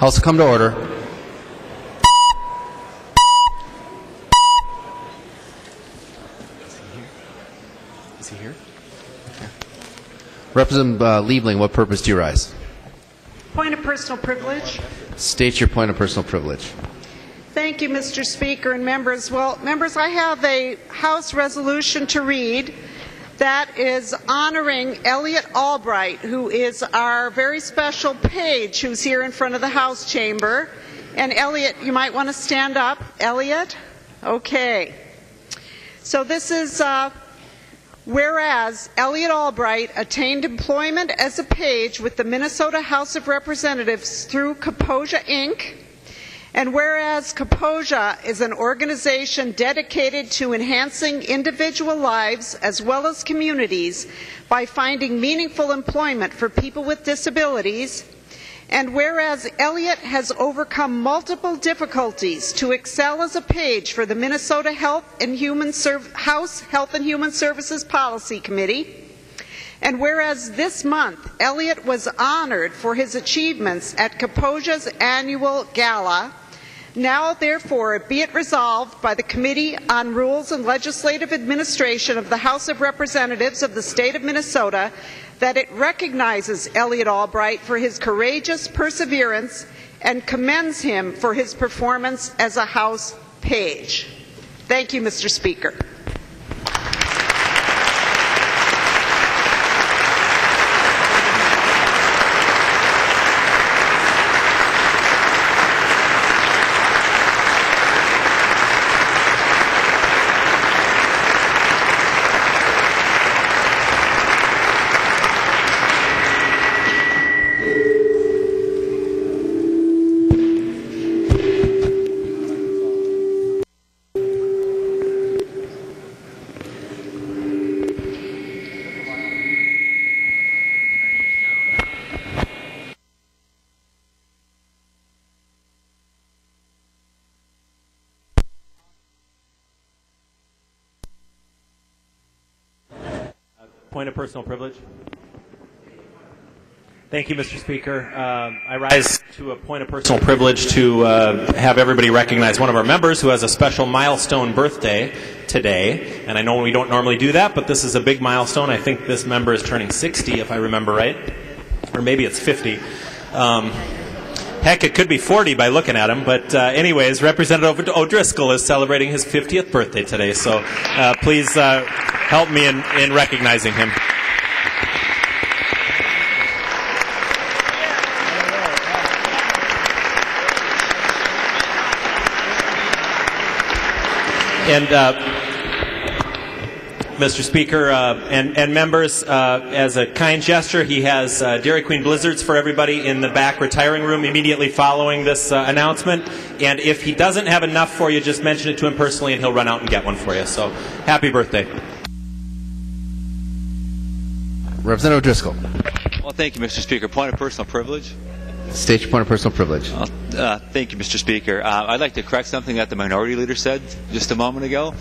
House will come to order. Is he here? Okay. Representative Liebling, what purpose do you rise? Point of personal privilege. State your point of personal privilege. Thank you, Mr. Speaker and members. Well, members, I have a House resolution to read that is honoring Elliot Albright, who is our very special page who's here in front of the House chamber. And Elliot, you might want to stand up. Elliot? Okay. So this is, whereas Elliot Albright attained employment as a page with the Minnesota House of Representatives through Kaposia, Inc., and whereas Kaposia is an organization dedicated to enhancing individual lives as well as communities by finding meaningful employment for people with disabilities, and whereas Elliot has overcome multiple difficulties to excel as a page for the Minnesota House Health and Human Services Policy Committee, and whereas this month Elliot was honored for his achievements at Kaposia's annual gala, now therefore be it resolved by the Committee on Rules and Legislative Administration of the House of Representatives of the State of Minnesota that it recognizes Elliot Albright for his courageous perseverance and commends him for his performance as a House page. Thank you, Mr. Speaker. Point of personal privilege. Thank you, Mr. Speaker. I rise to a point of personal privilege to have everybody recognize one of our members who has a special milestone birthday today. And I know we don't normally do that, but this is a big milestone. I think this member is turning 60, if I remember right. Or maybe it's 50. Heck, it could be 40 by looking at him. But anyways, Representative O'Driscoll is celebrating his 50th birthday today. So please help me in recognizing him. And Mr. Speaker and members, as a kind gesture, he has Dairy Queen Blizzards for everybody in the back retiring room immediately following this announcement. And if he doesn't have enough for you, just mention it to him personally and he'll run out and get one for you. So happy birthday. Representative O'Driscoll. Well, thank you, Mr. Speaker. Point of personal privilege. State your point of personal privilege. Thank you, Mr. Speaker. I'd like to correct something that the minority leader said just a moment ago.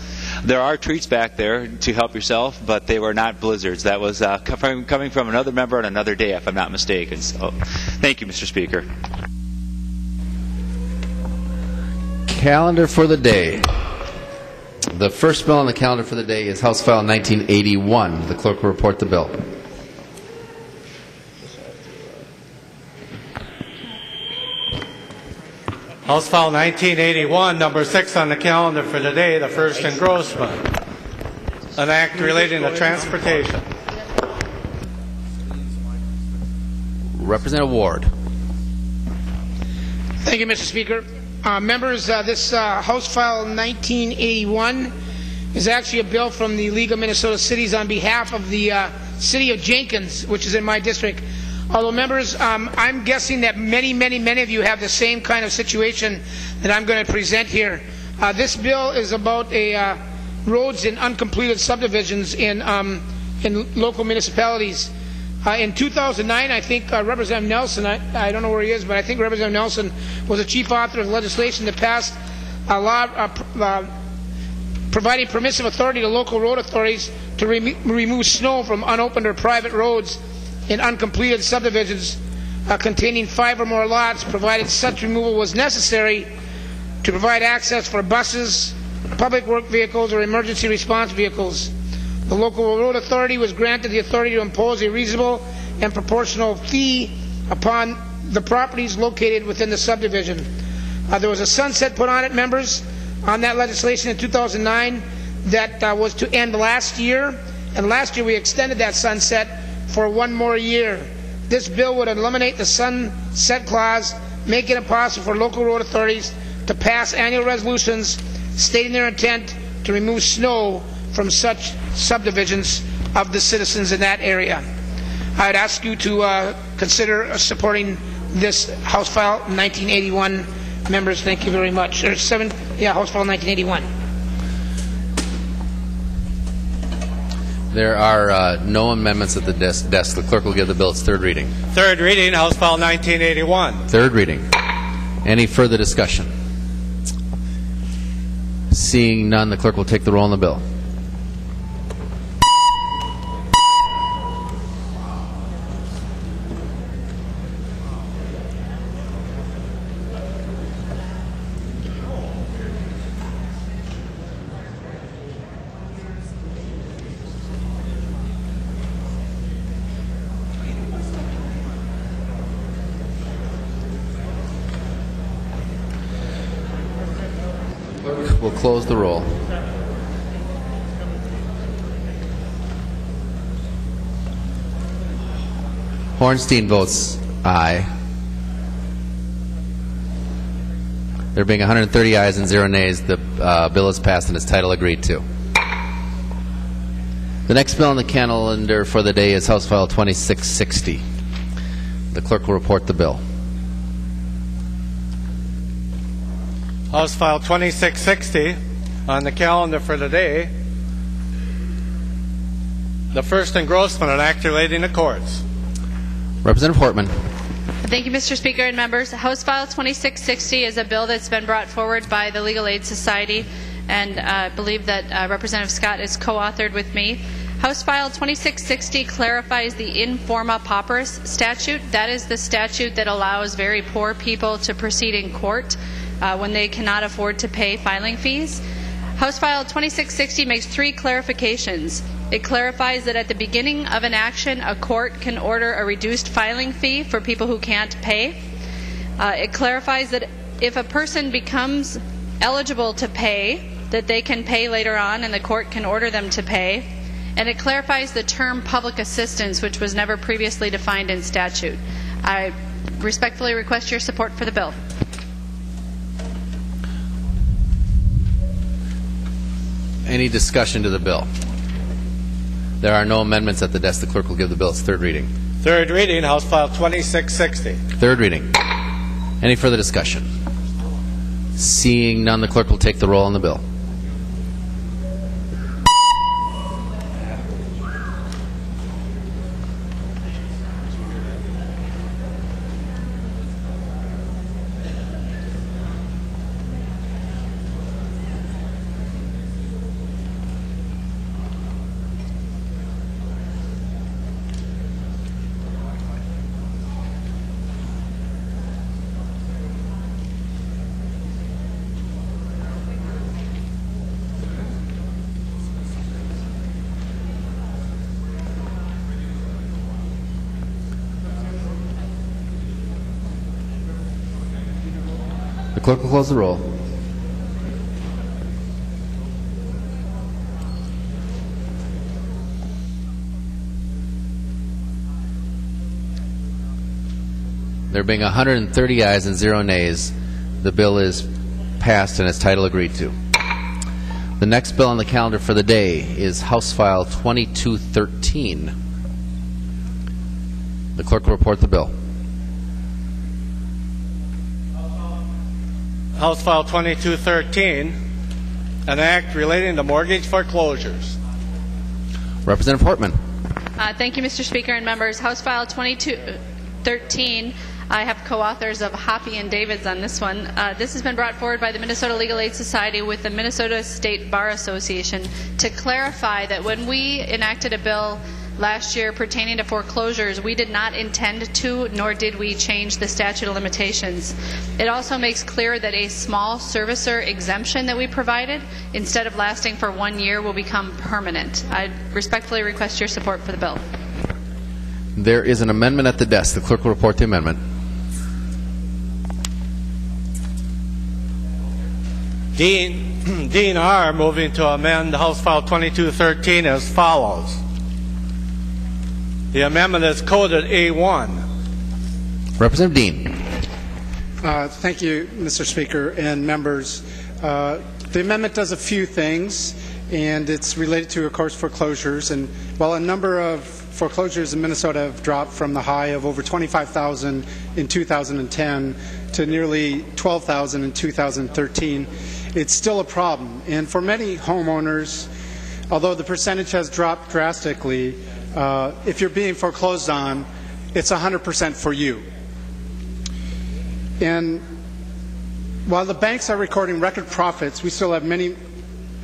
There are treats back there to help yourself, but they were not blizzards. That was coming from another member on another day, if I'm not mistaken. So, thank you, Mr. Speaker. Calendar for the day. The first bill on the calendar for the day is House File 1981. The clerk will report the bill. House File 1981, number 6 on the calendar for today, the first engrossment. An act relating to transportation. Representative Ward. Thank you, Mr. Speaker. Members, this House File 1981 is actually a bill from the League of Minnesota Cities on behalf of the city of Jenkins, which is in my district. Although, members, I'm guessing that many of you have the same kind of situation that I'm going to present here. This bill is about roads in uncompleted subdivisions in local municipalities. In 2009, I think Representative Nelson, I don't know where he is, but I think Representative Nelson was the chief author of legislation that passed a law providing permissive authority to local road authorities to remove snow from unopened or private roads in uncompleted subdivisions containing 5 or more lots, provided such removal was necessary to provide access for buses, public work vehicles, or emergency response vehicles. The local road authority was granted the authority to impose a reasonable and proportional fee upon the properties located within the subdivision. There was a sunset put on it, members, on that legislation in 2009 that was to end last year, and last year we extended that sunset for 1 more year. This bill would eliminate the sunset clause, making it possible for local road authorities to pass annual resolutions stating their intent to remove snow from such subdivisions of the citizens in that area. I would ask you to consider supporting this House File 1981. Members, thank you very much. House File 1981. There are no amendments at the desk. The clerk will give the bill its third reading. Third reading, House File 1981. Third reading. Any further discussion? Seeing none, the clerk will take the roll on the bill. We'll close the roll. Hornstein votes aye. There being 130 ayes and 0 nays, the bill is passed and its title agreed to. The next bill on the calendar for the day is House File 2660. The clerk will report the bill. House File 2660 on the calendar for the day. The first engrossment, an act relating to courts. Representative Hortman. Thank you, Mr. Speaker and members. House File 2660 is a bill that's been brought forward by the Legal Aid Society, and I believe that Representative Scott is co-authored with me. House File 2660 clarifies the Forma pauperis statute. That is the statute that allows very poor people to proceed in court when they cannot afford to pay filing fees. House File 2660 makes 3 clarifications. It clarifies that at the beginning of an action, a court can order a reduced filing fee for people who can't pay. It clarifies that if a person becomes eligible to pay, that they can pay later on and the court can order them to pay. And it clarifies the term public assistance, which was never previously defined in statute. I respectfully request your support for the bill. Any discussion to the bill? There are no amendments at the desk. The clerk will give the bill its third reading. Third reading, House File 2660. Third reading. Any further discussion? Seeing none, the clerk will take the roll on the bill. The clerk will close the roll. There being 130 ayes and 0 nays, the bill is passed and its title agreed to. The next bill on the calendar for the day is House File 2213. The clerk will report the bill. House File 2213, an act relating to mortgage foreclosures. Representative Hortman. Thank you, Mr. Speaker and members. House File 2213, I have co-authors of Hoppy and Davids on this one. This has been brought forward by the Minnesota Legal Aid Society with the Minnesota State Bar Association to clarify that when we enacted a bill last year pertaining to foreclosures, we did not intend to, nor did we change the statute of limitations. It also makes clear that a small servicer exemption that we provided, instead of lasting for 1 year, will become permanent. I respectfully request your support for the bill. There is an amendment at the desk. The clerk will report the amendment. Dean R. moving to amend House File 2213 as follows. The amendment is coded A1. Representative Dean. Thank you, Mr. Speaker and members. The amendment does a few things, and it's related to, of course, foreclosures. And while a number of foreclosures in Minnesota have dropped from the high of over 25,000 in 2010 to nearly 12,000 in 2013, it's still a problem. And for many homeowners, although the percentage has dropped drastically, if you're being foreclosed on, it's 100% for you. And while the banks are recording record profits, we still have many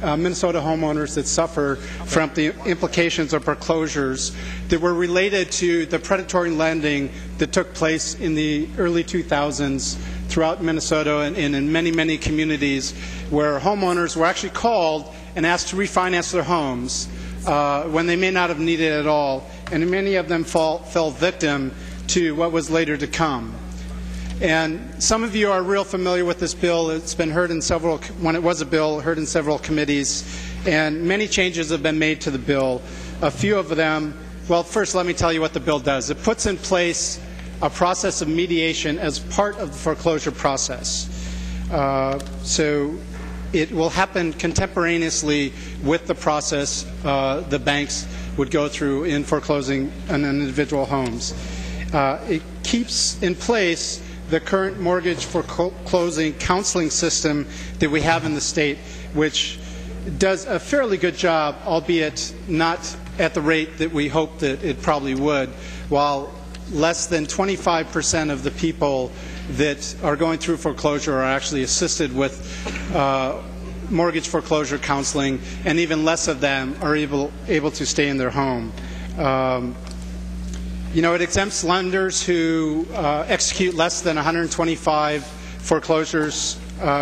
Minnesota homeowners that suffer from the implications of foreclosures that were related to the predatory lending that took place in the early 2000s throughout Minnesota and in many, many communities where homeowners were actually called and asked to refinance their homes when they may not have needed it at all, and many of them fell victim to what was later to come. And some of you are real familiar with this bill. It's been heard in several, when it was a bill, heard in several committees, and many changes have been made to the bill. A few of them, well, first let me tell you what the bill does. It puts in place a process of mediation as part of the foreclosure process. So it will happen contemporaneously with the process the banks would go through in foreclosing on individual homes. It keeps in place the current mortgage foreclosing counseling system that we have in the state, which does a fairly good job, albeit not at the rate that we hoped that it probably would, while less than 25% of the people that are going through foreclosure are actually assisted with mortgage foreclosure counseling, and even less of them are able to stay in their home. You know, it exempts lenders who execute less than 125 foreclosures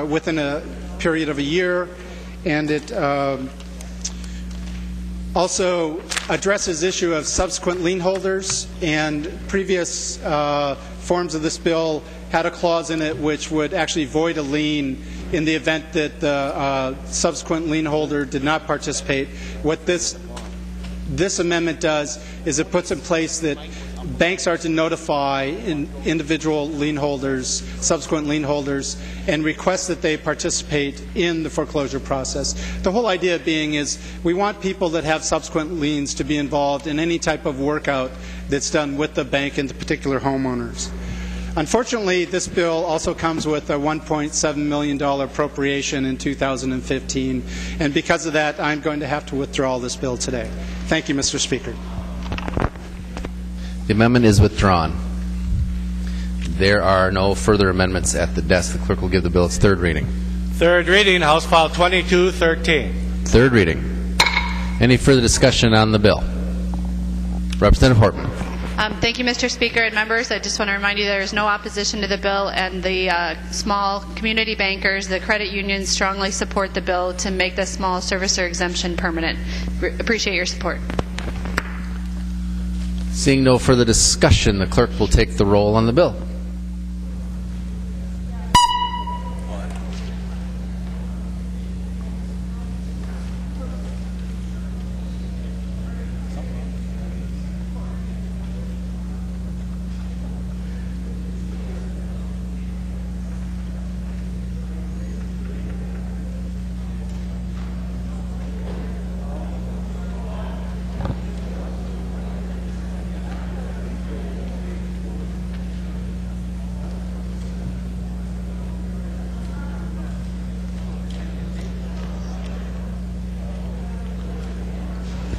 within a period of a year, and it also addresses the issue of subsequent lien holders, and previous forms of this bill had a clause in it which would actually void a lien in the event that the subsequent lien holder did not participate. What this amendment does is it puts in place that banks are to notify individual lien holders, subsequent lien holders, and request that they participate in the foreclosure process. The whole idea being is we want people that have subsequent liens to be involved in any type of workout that's done with the bank and the particular homeowners. Unfortunately, this bill also comes with a $1.7 million appropriation in 2015, and because of that, I'm going to have to withdraw this bill today. Thank you, Mr. Speaker. The amendment is withdrawn. There are no further amendments at the desk. The clerk will give the bill its third reading. Third reading, House File 2213. Third reading. Any further discussion on the bill? Representative Hortman. Thank you, Mr. Speaker and members. I just want to remind you there is no opposition to the bill, and the small community bankers, the credit unions, strongly support the bill to make the small servicer exemption permanent. Appreciate your support. Seeing no further discussion, the clerk will take the roll on the bill.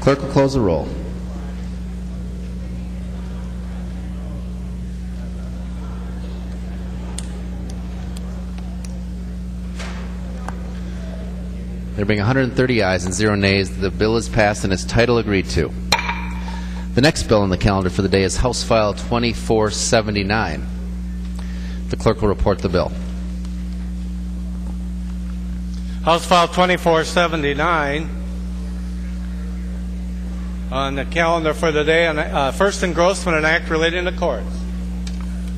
Clerk will close the roll. There being 130 ayes and 0 nays, the bill is passed and its title agreed to. The next bill on the calendar for the day is House File 2479. The clerk will report the bill. House File 2479 on the calendar for the day, first engrossment, an act relating to courts.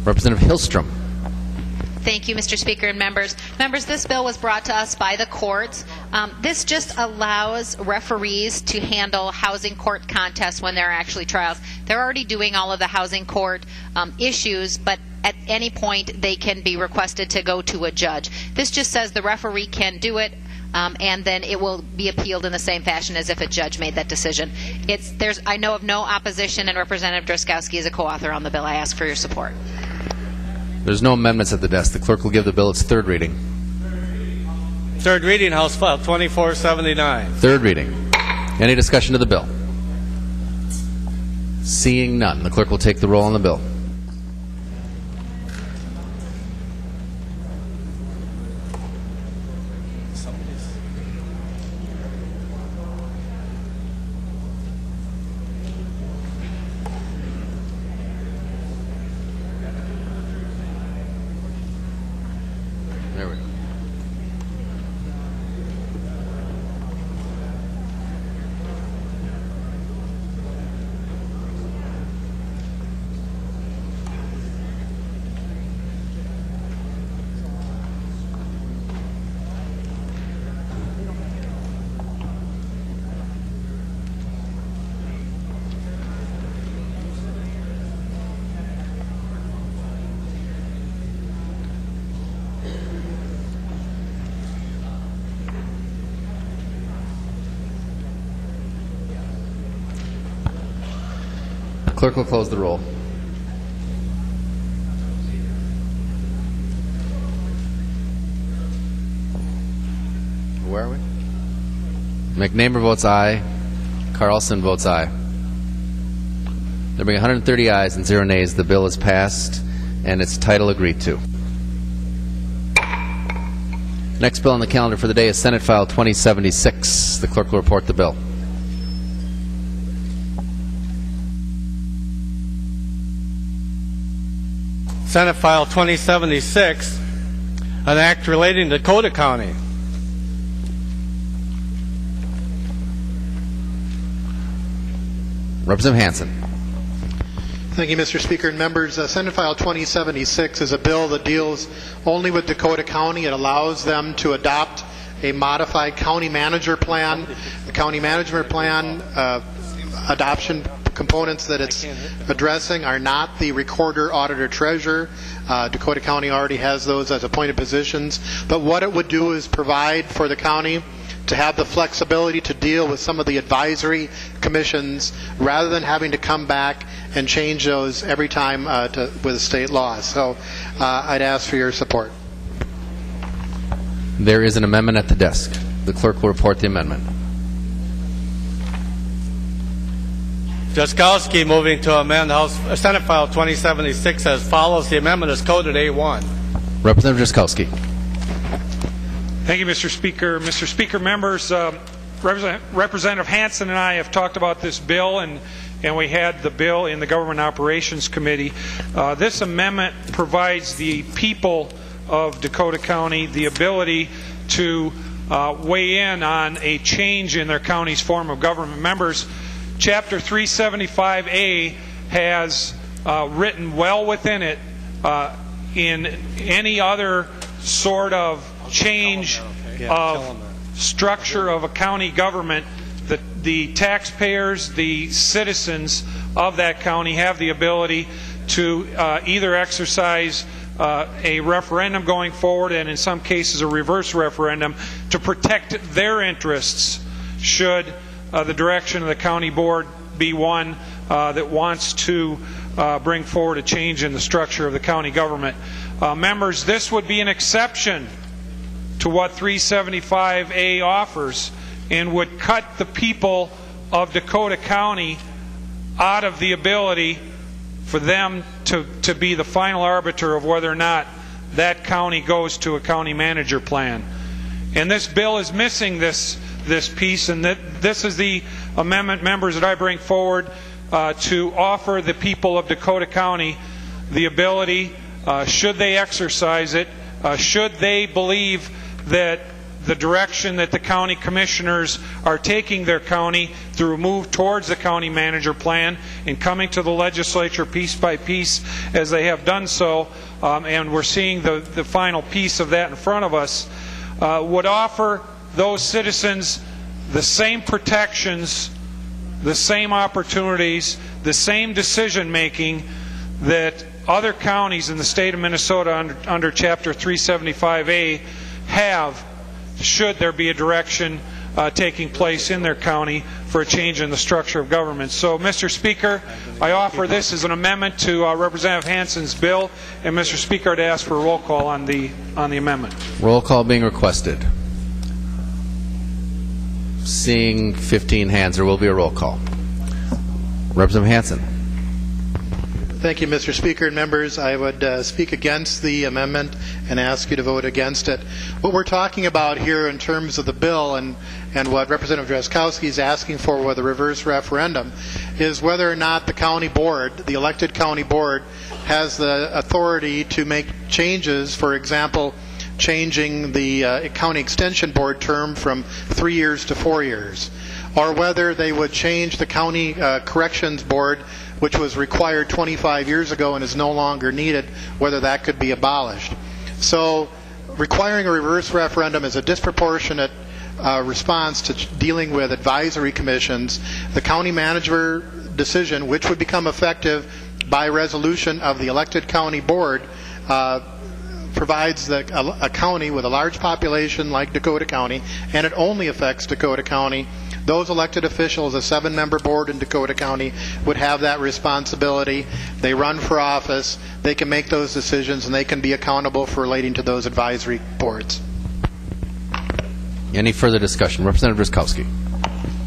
Representative Hilstrom. Thank you, Mr. Speaker and members. Members, this bill was brought to us by the courts. This just allows referees to handle housing court contests when there are actually trials. They're already doing all of the housing court issues, but at any point they can be requested to go to a judge. This just says the referee can do it, and then it will be appealed in the same fashion as if a judge made that decision. I know of no opposition, and Representative Drazkowski is a co-author on the bill. I ask for your support. There's no amendments at the desk. The clerk will give the bill its third reading. Third reading, House File 2479. Third reading. Any discussion of the bill? Seeing none, the clerk will take the roll on the bill. There we go. Clerk will close the roll. Where are we? McNamer votes aye. Carlson votes aye. There being 130 ayes and 0 nays, the bill is passed and its title agreed to. Next bill on the calendar for the day is Senate File 2076. The clerk will report the bill. Senate File 2076, an act relating to Dakota County. Representative Hansen. Thank you, Mr. Speaker and members. Senate File 2076 is a bill that deals only with Dakota County. It allows them to adopt a modified county manager plan. The county management plan adoption components that it's addressing are not the recorder, auditor, treasurer. Dakota County already has those as appointed positions. But what it would do is provide for the county to have the flexibility to deal with some of the advisory commissions rather than having to come back and change those every time with state law. So I'd ask for your support. There is an amendment at the desk. The clerk will report the amendment. Drazkowski moving to amend Senate File 2076 as follows. The amendment is coded A1. Representative Drazkowski. Thank you, Mr. Speaker. Mr. Speaker, members, Representative Hansen and I have talked about this bill, and we had the bill in the Government Operations Committee. This amendment provides the people of Dakota County the ability to weigh in on a change in their county's form of government. Members, Chapter 375A has written well within it in any other sort of change of structure of a county government, the taxpayers, the citizens of that county have the ability to either exercise a referendum going forward, and in some cases a reverse referendum, to protect their interests should the direction of the county board be one that wants to bring forward a change in the structure of the county government. Members, this would be an exception to what 375A offers and would cut the people of Dakota County out of the ability for them to be the final arbiter of whether or not that county goes to a county manager plan. And this bill is missing this piece, and this is the amendment, members, that I bring forward to offer the people of Dakota County the ability, should they exercise it, should they believe that the direction that the county commissioners are taking their county through a move towards the county manager plan and coming to the legislature piece by piece as they have done so, and we're seeing the final piece of that in front of us, would offer those citizens the same protections, the same opportunities, the same decision making that other counties in the state of Minnesota under Chapter 375A have, should there be a direction taking place in their county for a change in the structure of government. So, Mr. Speaker, I offer this as an amendment to Representative Hansen's bill, and Mr. Speaker, I'd ask for a roll call on the amendment. Roll call being requested. Seeing 15 hands, there will be a roll call. Representative Hansen. Thank you, Mr. Speaker and members. I would speak against the amendment and ask you to vote against it. What we're talking about here in terms of the bill and what Representative Drazkowski is asking for with a reverse referendum is whether or not the county board, the elected county board, has the authority to make changes, for example, changing the county extension board term from 3 years to 4 years, or whether they would change the county corrections board, which was required 25 years ago and is no longer needed, whether that could be abolished. So requiring a reverse referendum is a disproportionate response to dealing with advisory commissions. The county manager decision, which would become effective by resolution of the elected county board, provides a county with a large population like Dakota County, and it only affects Dakota County. Those elected officials, a 7-member board in Dakota County, would have that responsibility. They run for office, they can make those decisions, and they can be accountable for relating to those advisory boards. Any further discussion? Representative Drazkowski.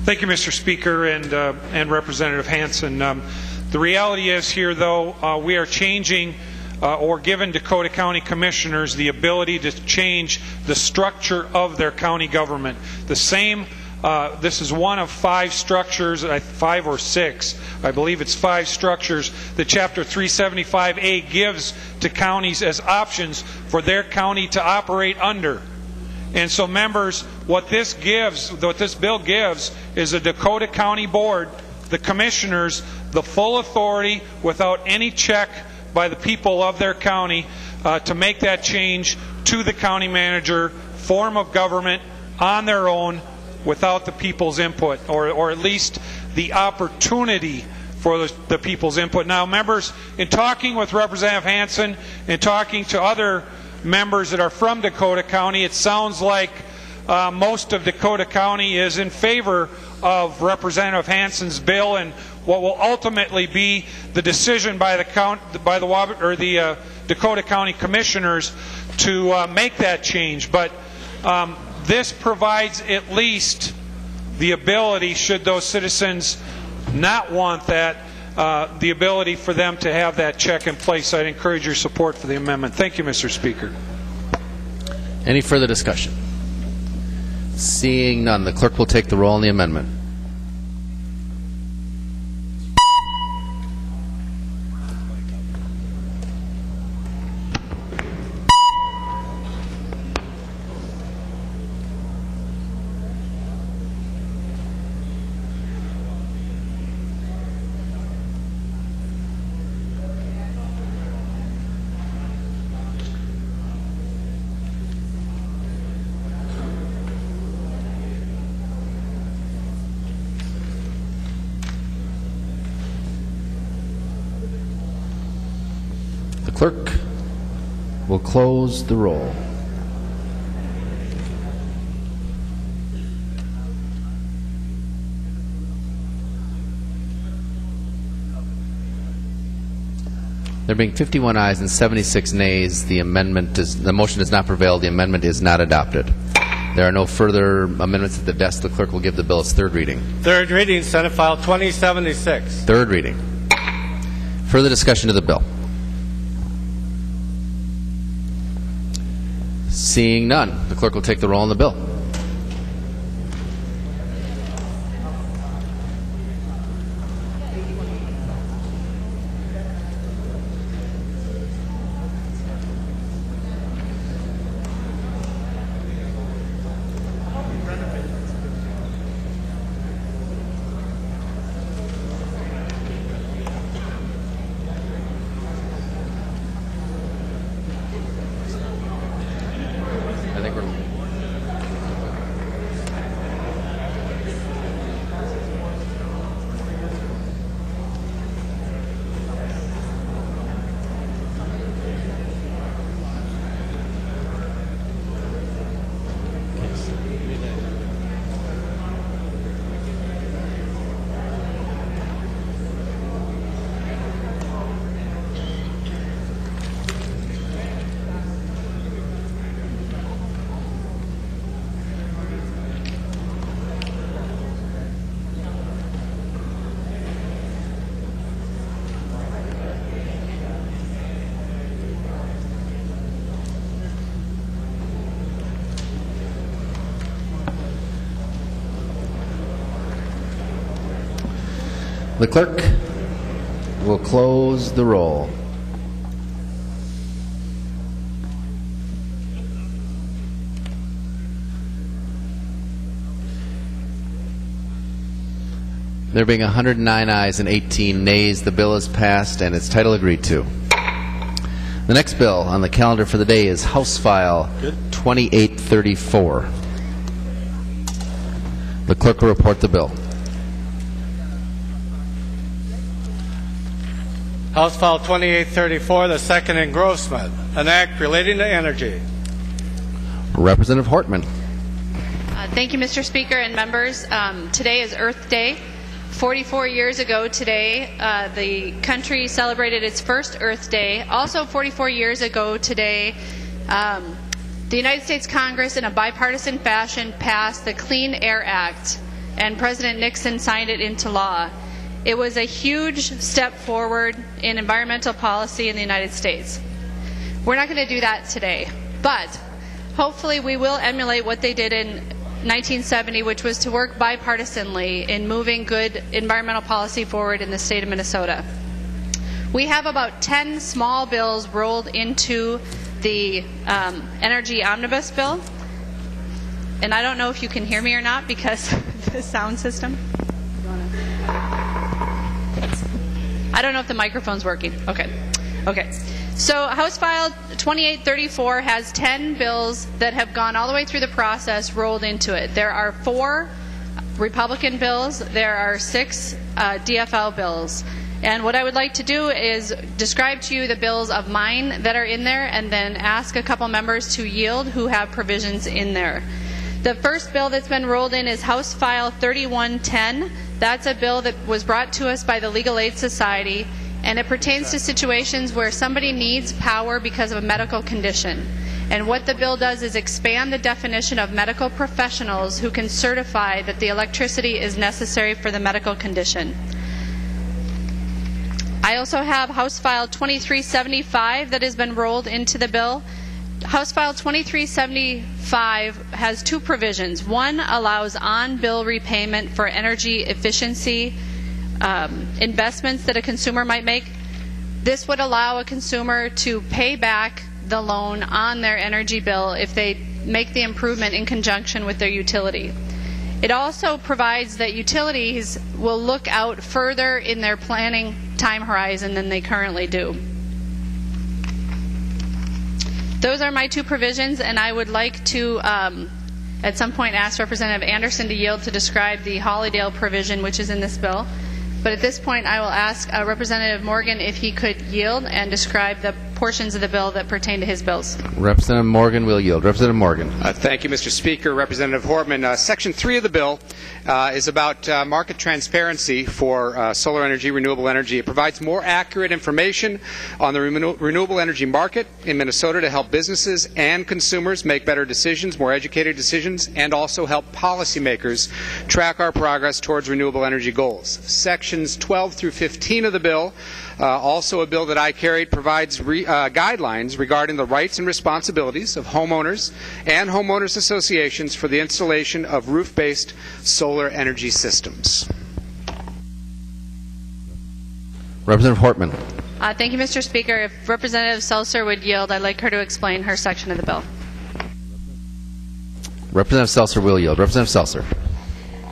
Thank you, Mr. Speaker, and Representative Hansen. The reality is here, though, we are changing or giving Dakota County commissioners the ability to change the structure of their county government. The same this is one of 5 structures, 5 or 6, I believe it's 5 structures that Chapter 375A gives to counties as options for their county to operate under. And so, members, what this bill gives is a Dakota County board, the commissioners, the full authority without any check by the people of their county to make that change to the county manager form of government on their own, without the people's input, or at least the opportunity for the people's input. Now, members, in talking with Representative Hansen and talking to other members that are from Dakota County, it sounds like most of Dakota County is in favor of Representative Hansen's bill and what will ultimately be the decision by the Dakota County Commissioners to make that change. But this provides at least the ability, should those citizens not want that, the ability for them to have that check in place. I'd encourage your support for the amendment. Thank you, Mr. Speaker. Any further discussion? Seeing none, the clerk will take the roll on the amendment. Clerk will close the roll. There being 51 ayes and 76 nays, the motion does not prevail. The amendment is not adopted. There are no further amendments at the desk. The clerk will give the bill its third reading. Third reading, Senate File 2076. Third reading. Further discussion of the bill. Seeing none, the clerk will take the roll on the bill. The clerk will close the roll. There being 109 ayes and 18 nays, the bill is passed and its title agreed to. The next bill on the calendar for the day is House File 2834. The clerk will report the bill. House File 2834, the second engrossment, an act relating to energy. Representative Hortman. Thank you, Mr. Speaker and members. Today is Earth Day. 44 years ago today, the country celebrated its first Earth Day. Also 44 years ago today, the United States Congress, in a bipartisan fashion, passed the Clean Air Act, and President Nixon signed it into law. It was a huge step forward in environmental policy in the United States. We're not going to do that today, but hopefully we will emulate what they did in 1970, which was to work bipartisanly in moving good environmental policy forward in the state of Minnesota. We have about 10 small bills rolled into the energy omnibus bill, and I don't know if you can hear me or not because of the sound system. I don't know if the microphone's working. Okay. So House File 2834 has 10 bills that have gone all the way through the process rolled into it. There are 4 Republican bills. There are 6 DFL bills. And what I would like to do is describe to you the bills of mine that are in there and then ask a couple members to yield who have provisions in there. The first bill that's been rolled in is House File 3110. That's a bill that was brought to us by the Legal Aid Society, and it pertains to situations where somebody needs power because of a medical condition. And what the bill does is expand the definition of medical professionals who can certify that the electricity is necessary for the medical condition. I also have House File 2375 that has been rolled into the bill. House File 2375 has 2 provisions. One allows on-bill repayment for energy efficiency investments that a consumer might make. This would allow a consumer to pay back the loan on their energy bill if they make the improvement in conjunction with their utility. It also provides that utilities will look out further in their planning time horizon than they currently do. Those are my 2 provisions, and I would like to at some point ask Representative Anderson to yield to describe the Hollydale provision which is in this bill. But at this point, I will ask Representative Morgan if he could yield and describe the portions of the bill that pertain to his bills. Representative Morgan will yield. Representative Morgan. Thank you, Mr. Speaker. Representative Hortman, Section 3 of the bill is about market transparency for solar energy, renewable energy. It provides more accurate information on the renewable energy market in Minnesota to help businesses and consumers make better decisions, more educated decisions, and also help policymakers track our progress towards renewable energy goals. Sections 12 through 15 of the bill, also a bill that I carried, provides guidelines regarding the rights and responsibilities of homeowners and homeowners associations for the installation of roof-based solar energy systems. Representative Hortman. Thank you, Mr. Speaker. If Representative Seltzer would yield, I'd like her to explain her section of the bill. Representative Seltzer will yield. Representative Seltzer.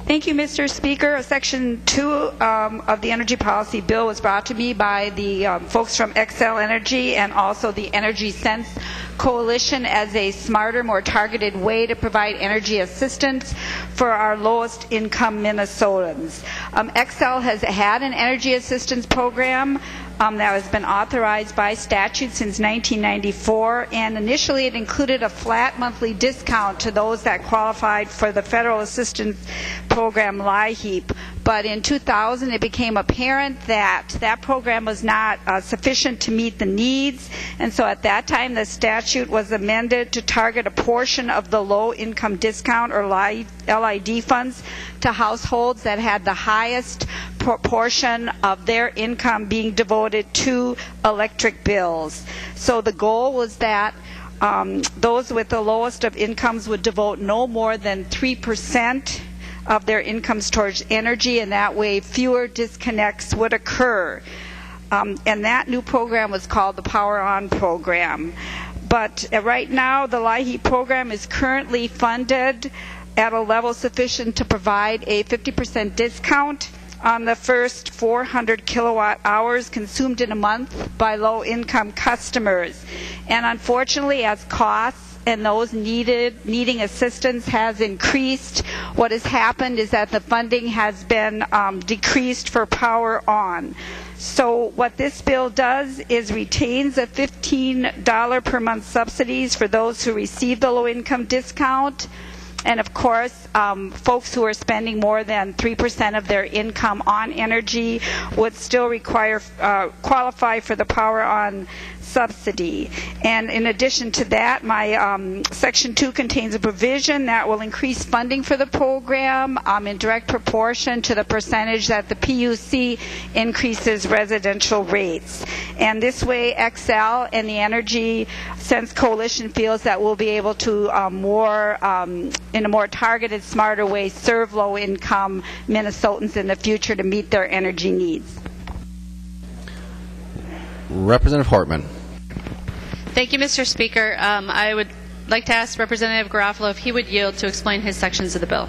Thank you, Mr. Speaker. Section 2 of the Energy Policy Bill was brought to me by the folks from Xcel Energy and also the Energy Sense Coalition as a smarter, more targeted way to provide energy assistance for our lowest income Minnesotans. Xcel has had an energy assistance program that has been authorized by statute since 1994, and initially it included a flat monthly discount to those that qualified for the federal assistance program LIHEAP. But in 2000 it became apparent that that program was not sufficient to meet the needs, and so at that time the statute was amended to target a portion of the low income discount or LID funds to households that had the highest proportion of their income being devoted to electric bills. So the goal was that those with the lowest of incomes would devote no more than 3% of their incomes towards energy, and that way fewer disconnects would occur. And that new program was called the Power On program. But right now, the LIHEAP program is currently funded at a level sufficient to provide a 50% discount on the first 400 kilowatt hours consumed in a month by low-income customers. And unfortunately, as costs and those needing assistance has increased, what has happened is that the funding has been decreased for Power On. So what this bill does is retains a $15 per month subsidies for those who receive the low-income discount. And of course, folks who are spending more than 3% of their income on energy would still qualify for the Power On subsidy. And in addition to that, my Section 2 contains a provision that will increase funding for the program in direct proportion to the percentage that the PUC increases residential rates. And this way, XL and the Energy Sense Coalition feels that we'll be able to in a more targeted, smarter way, serve low-income Minnesotans in the future to meet their energy needs. Representative Hortman. Thank you, Mr. Speaker. I would like to ask Representative Garofalo if he would yield to explain his sections of the bill.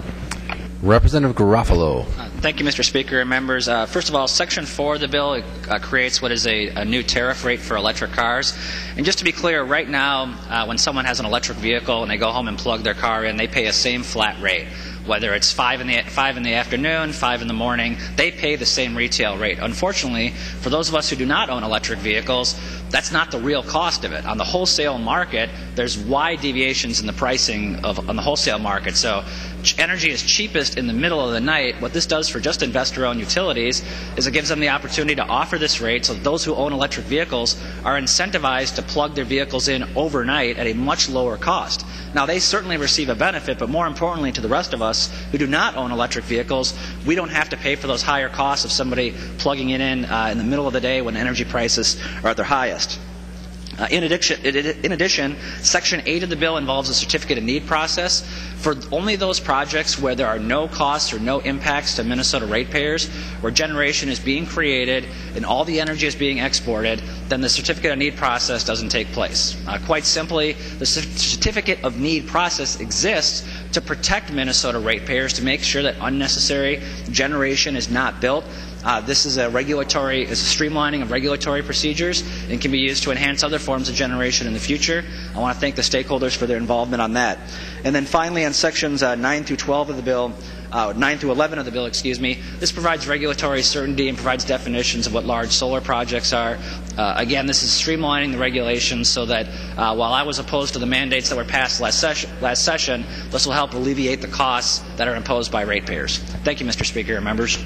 Representative Garofalo. Thank you, Mr. Speaker and members. First of all, Section 4 of the bill creates what is a new tariff rate for electric cars. And just to be clear, right now, when someone has an electric vehicle and they go home and plug their car in, they pay a same flat rate. Whether it's 5 in the afternoon, 5 in the morning, they pay the same retail rate. Unfortunately, for those of us who do not own electric vehicles, that's not the real cost of it. On the wholesale market, there's wide deviations in the pricing on the wholesale market. So energy is cheapest in the middle of the night. What this does for just investor-owned utilities is it gives them the opportunity to offer this rate so that those who own electric vehicles are incentivized to plug their vehicles in overnight at a much lower cost. Now, they certainly receive a benefit, but more importantly to the rest of us who do not own electric vehicles, we don't have to pay for those higher costs of somebody plugging it in the middle of the day when energy prices are at their highest. In addition, Section 8 of the bill involves a certificate of need process. For only those projects where there are no costs or no impacts to Minnesota ratepayers, where generation is being created and all the energy is being exported, then the certificate of need process doesn't take place. Quite simply, the certificate of need process exists to protect Minnesota ratepayers, to make sure that unnecessary generation is not built. This is a streamlining of regulatory procedures and can be used to enhance other forms of generation in the future. I want to thank the stakeholders for their involvement on that. And then finally, on sections 9 through 12 of the bill, 9 through 11 of the bill, this provides regulatory certainty and provides definitions of what large solar projects are. Again, this is streamlining the regulations so that while I was opposed to the mandates that were passed last session, this will help alleviate the costs that are imposed by ratepayers. Thank you, Mr. Speaker and members.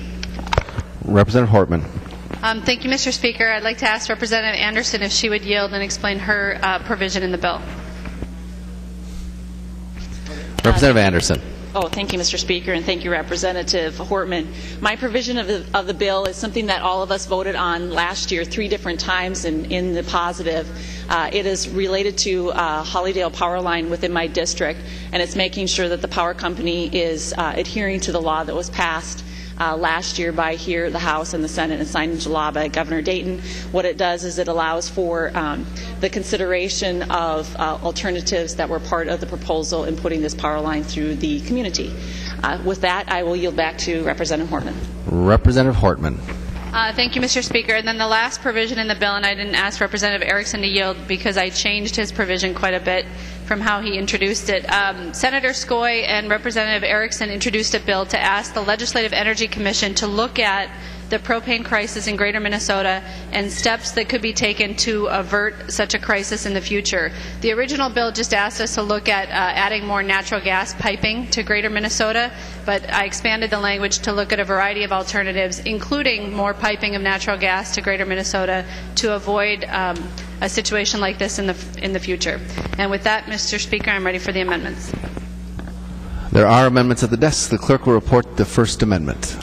Representative Hortman. Thank you, Mr. Speaker. I'd like to ask Representative Anderson if she would yield and explain her provision in the bill. Representative Anderson. Oh, thank you, Mr. Speaker, and thank you, Representative Hortman. My provision of the bill is something that all of us voted on last year 3 different times in the positive. It is related to Hollydale Power Line within my district, and it's making sure that the power company is adhering to the law that was passed last year by the House and the Senate, and signed into law by Governor Dayton. What it does is it allows for the consideration of alternatives that were part of the proposal in putting this power line through the community. With that, I will yield back to Representative Hortman. Representative Hortman. Thank you, Mr. Speaker. And then the last provision in the bill, and I didn't ask Representative Erickson to yield because I changed his provision quite a bit from how he introduced it. Senator Skoye and Representative Erickson introduced a bill to ask the Legislative Energy Commission to look at the propane crisis in Greater Minnesota and steps that could be taken to avert such a crisis in the future. The original bill just asked us to look at adding more natural gas piping to Greater Minnesota, but I expanded the language to look at a variety of alternatives, including more piping of natural gas to Greater Minnesota to avoid a situation like this in the future. And with that, Mr. Speaker, I'm ready for the amendments. There are amendments at the desk. The clerk will report the first amendment.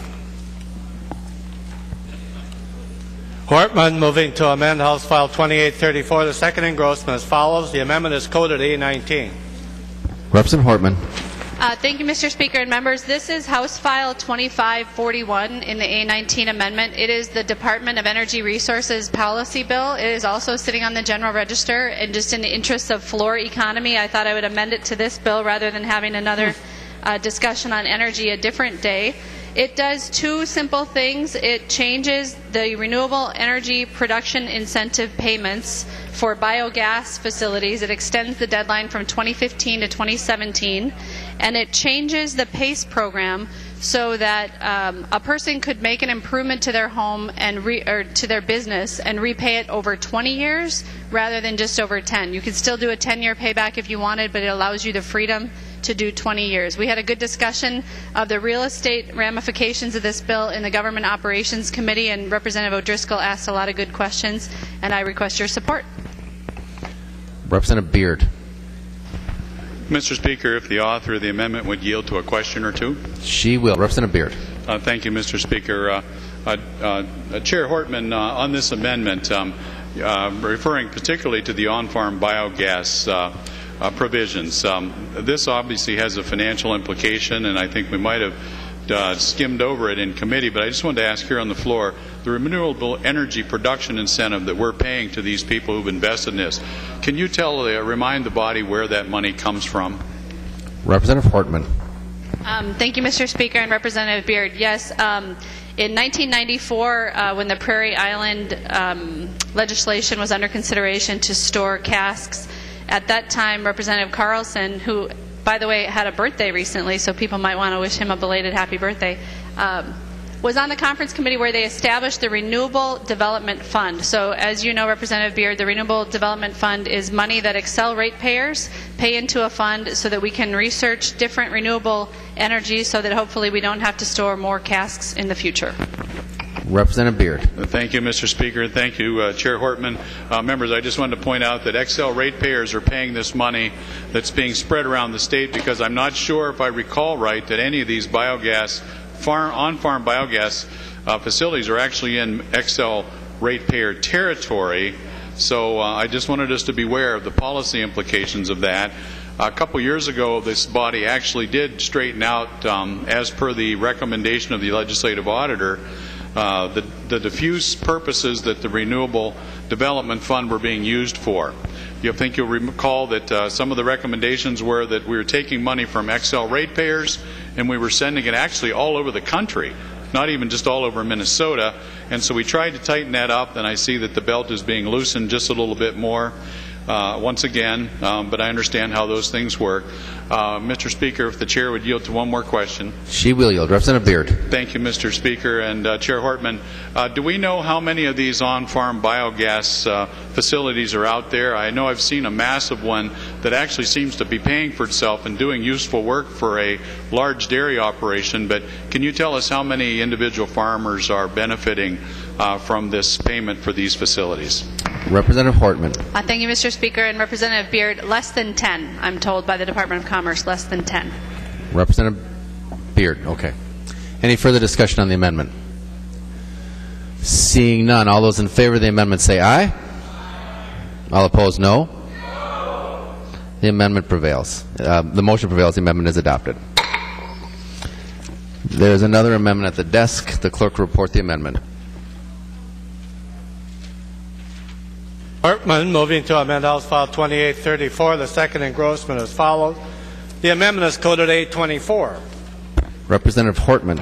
Hortman moving to amend House File 2834, the second engrossment as follows. The amendment is coded A19. Representative Hortman. Thank you, Mr. Speaker and members. This is House File 2541 in the A19 amendment. It is the Department of Energy Resources policy bill. It is also sitting on the General Register, and just in the interests of floor economy, I thought I would amend it to this bill rather than having another discussion on energy a different day. It does two simple things. It changes the renewable energy production incentive payments for biogas facilities. It extends the deadline from 2015 to 2017, and it changes the PACE program so that a person could make an improvement to their home and or to their business and repay it over 20 years rather than just over 10. You could still do a 10-year payback if you wanted, but it allows you the freedom to do 20 years. We had a good discussion of the real estate ramifications of this bill in the Government Operations Committee, and Representative O'Driscoll asked a lot of good questions, and I request your support. Representative Beard. Mr. Speaker, if the author of the amendment would yield to a question or two. She will. Representative Beard. Thank you, Mr. Speaker. Chair Hortman, on this amendment, referring particularly to the on-farm biogas provisions, this obviously has a financial implication, and I think we might have skimmed over it in committee, but I just wanted to ask here on the floor, the renewable energy production incentive that we're paying to these people who've invested in this, can you remind the body where that money comes from? Representative Hortman. Thank you, Mr. Speaker, and Representative Beard. Yes, in 1994, when the Prairie Island legislation was under consideration to store casks, at that time, Representative Carlson, who, by the way, had a birthday recently, so people might want to wish him a belated happy birthday, was on the conference committee where they established the Renewable Development Fund. So as you know, Representative Beard, the Renewable Development Fund is money that Excel ratepayers pay into a fund so that we can research different renewable energies so that hopefully we don't have to store more casks in the future. Representative Beard. Thank you, Mr. Speaker. Thank you, Chair Hortman. Members, I just wanted to point out that Excel ratepayers are paying this money that's being spread around the state, because I'm not sure, if I recall right, that any of these biogas, on-farm biogas facilities are actually in Excel ratepayer territory. So I just wanted us to be aware of the policy implications of that. A couple years ago, this body actually did straighten out, as per the recommendation of the legislative auditor, the diffuse purposes that the Renewable Development Fund were being used for. I think you'll recall that some of the recommendations were that we were taking money from Excel ratepayers and we were sending it actually all over the country, not even just all over Minnesota. And so we tried to tighten that up, and I see that the belt is being loosened just a little bit more once again, but I understand how those things work. Mr. Speaker, if the Chair would yield to one more question. She will yield. Representative Beard. Thank you, Mr. Speaker. And Chair Hortman, do we know how many of these on-farm biogas facilities are out there? I know I've seen a massive one that actually seems to be paying for itself and doing useful work for a large dairy operation, but can you tell us how many individual farmers are benefiting from this payment for these facilities? Representative Hortman. Thank you, Mr. Speaker, and Representative Beard. Less than 10, I'm told by the Department of Commerce, less than 10. Representative Beard, okay. Any further discussion on the amendment? Seeing none, all those in favor of the amendment say aye. All opposed, no. The amendment prevails. The motion prevails. The amendment is adopted. There's another amendment at the desk. The clerk will report the amendment. Hortman, moving to amend House File 2834. The second engrossment as follows. The amendment is coded 824. Representative Hortman.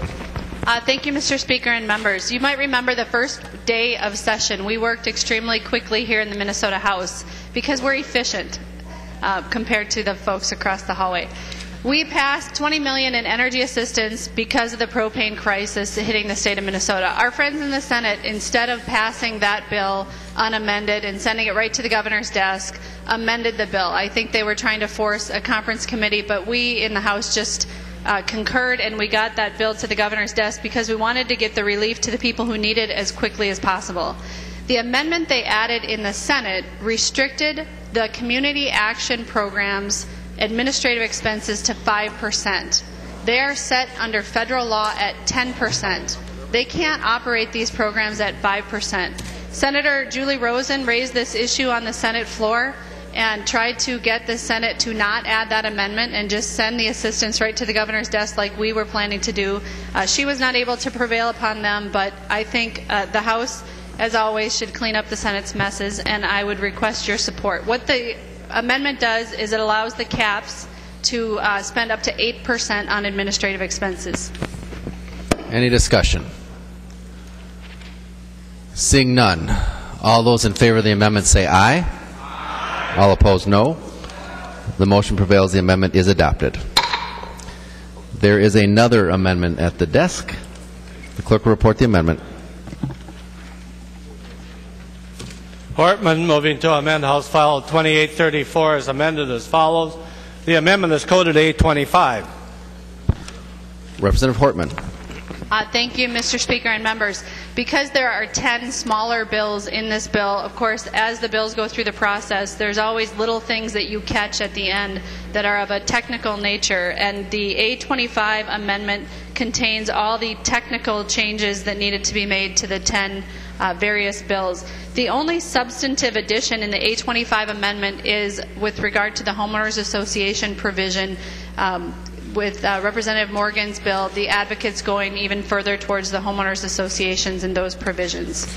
Thank you, Mr. Speaker and members. You might remember the first day of session, we worked extremely quickly here in the Minnesota House because we're efficient compared to the folks across the hallway. We passed $20 million in energy assistance because of the propane crisis hitting the state of Minnesota. Our friends in the Senate, instead of passing that bill unamended and sending it right to the governor's desk, amended the bill. I think they were trying to force a conference committee, but we in the House just concurred, and we got that bill to the governor's desk because we wanted to get the relief to the people who need it as quickly as possible. The amendment they added in the Senate restricted the community action programs administrative expenses to 5%. They are set under federal law at 10%. They can't operate these programs at 5%. Senator Julie Rosen raised this issue on the Senate floor, and tried to get the Senate to not add that amendment and just send the assistance right to the governor's desk like we were planning to do. She was not able to prevail upon them, but I think the House, as always, should clean up the Senate's messes, and I would request your support. What the amendment does is it allows the caps to spend up to 8% on administrative expenses. Any discussion? Seeing none. All those in favor of the amendment say aye. Aye. All opposed, no. The motion prevails. The amendment is adopted. There is another amendment at the desk. The clerk will report the amendment. Hortman moving to amend House File 2834 as amended as follows. The amendment is coded A25. Representative Hortman. Thank you, Mr. Speaker and members. Because there are 10 smaller bills in this bill, of course, as the bills go through the process, there's always little things that you catch at the end that are of a technical nature, and the A25 amendment contains all the technical changes that needed to be made to the 10 various bills. The only substantive addition in the A25 amendment is with regard to the Homeowners Association provision. With Representative Morgan's bill, the advocates going even further towards the homeowners associations and those provisions.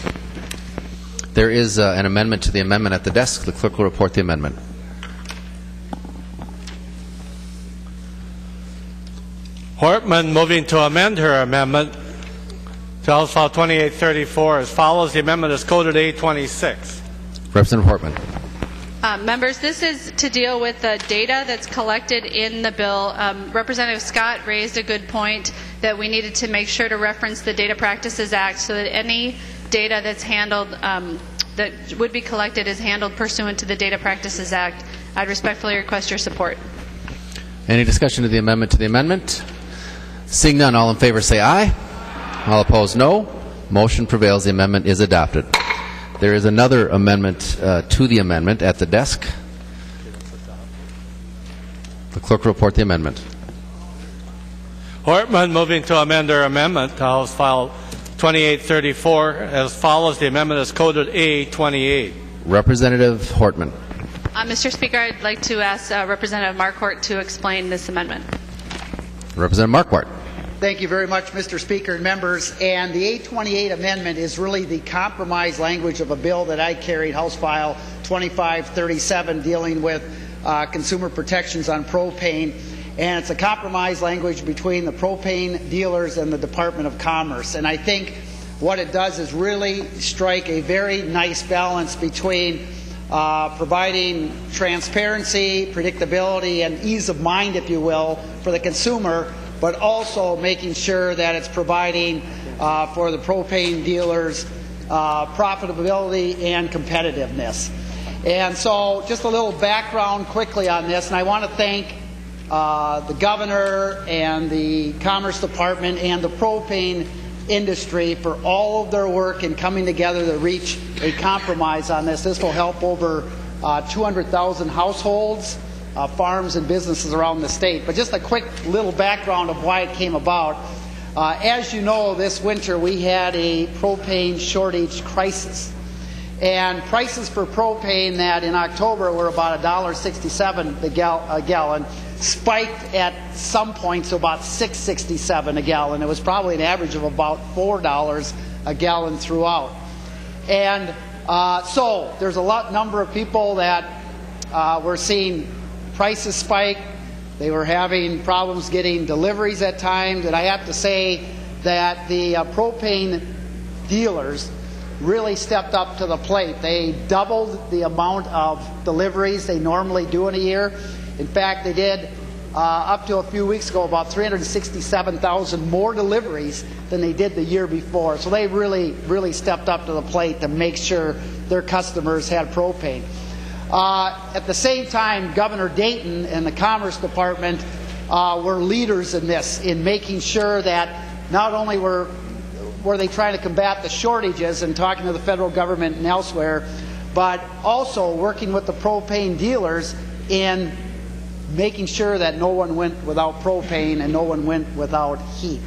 There is an amendment to the amendment at the desk. The clerk will report the amendment. Hortman moving to amend her amendment to House File 2834 as follows. The amendment is coded A26. Representative Hortman. Members, this is to deal with the data that's collected in the bill. Representative Scott raised a good point that we needed to make sure to reference the Data Practices Act so that any data that's handled, that would be collected is handled pursuant to the Data Practices Act. I'd respectfully request your support. Any discussion of the amendment to the amendment? Seeing none, all in favor say aye. All opposed, no. Motion prevails. The amendment is adopted. There is another amendment to the amendment at the desk. The clerk will report the amendment. Hortman moving to amend her amendment to House File 2834 as follows. The amendment is coded A28. Representative Hortman. Mr. Speaker, I'd like to ask Representative Marquardt to explain this amendment. Representative Marquardt. Thank you very much, Mr. Speaker and members. And the A28 amendment is really the compromise language of a bill that I carried, House File 2537, dealing with consumer protections on propane. And it's a compromise language between the propane dealers and the Department of Commerce. And I think what it does is really strike a very nice balance between providing transparency, predictability, and ease of mind, if you will, for the consumer, but also making sure that it's providing for the propane dealers profitability and competitiveness. And so just a little background quickly on this, and I want to thank the governor and the Commerce Department and the propane industry for all of their work in coming together to reach a compromise on this. This will help over 200,000 households, farms and businesses around the state. But just a quick little background of why it came about. As you know, this winter we had a propane shortage crisis. And prices for propane that in October were about $1.67 a gallon spiked at some points to about $6.67 a gallon. It was probably an average of about $4 a gallon throughout. And so there's a number of people that were seeing prices spike. They were having problems getting deliveries at times, and I have to say that the propane dealers really stepped up to the plate. They doubled the amount of deliveries they normally do in a year. In fact, they did up to a few weeks ago about 367,000 more deliveries than they did the year before. So they really stepped up to the plate to make sure their customers had propane. At the same time, Governor Dayton and the Commerce Department were leaders in this, in making sure that not only were they trying to combat the shortages and talking to the federal government and elsewhere, but also working with the propane dealers in making sure that no one went without propane and no one went without heat.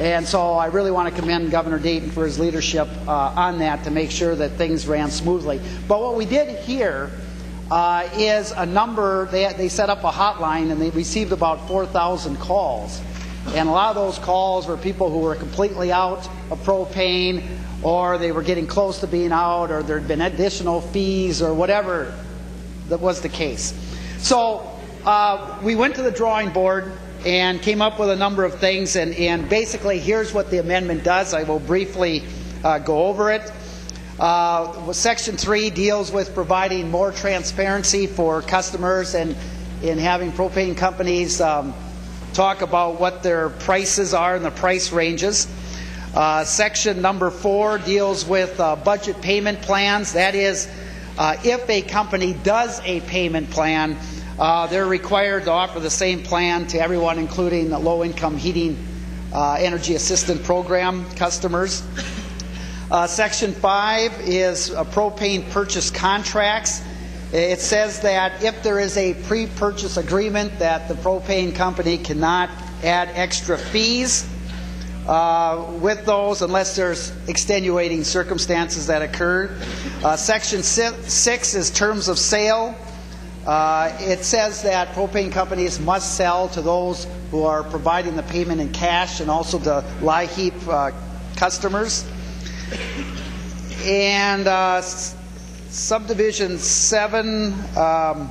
And so I really want to commend Governor Dayton for his leadership on that to make sure that things ran smoothly. But what we did here is a number. They set up a hotline and they received about 4,000 calls. And a lot of those calls were people who were completely out of propane, or they were getting close to being out, or there had been additional fees, or whatever that was the case. So we went to the drawing board and came up with a number of things, and basically here's what the amendment does. I will briefly go over it. Section 3 deals with providing more transparency for customers and in having propane companies talk about what their prices are and the price ranges. Section number 4 deals with budget payment plans. That is, if a company does a payment plan, they're required to offer the same plan to everyone, including the low-income heating energy assistance program customers. Section 5 is propane purchase contracts. It says that if there is a pre-purchase agreement, that the propane company cannot add extra fees with those unless there's extenuating circumstances that occur. Section 6 is terms of sale. It says that propane companies must sell to those who are providing the payment in cash and also to LIHEAP customers. And subdivision 7, I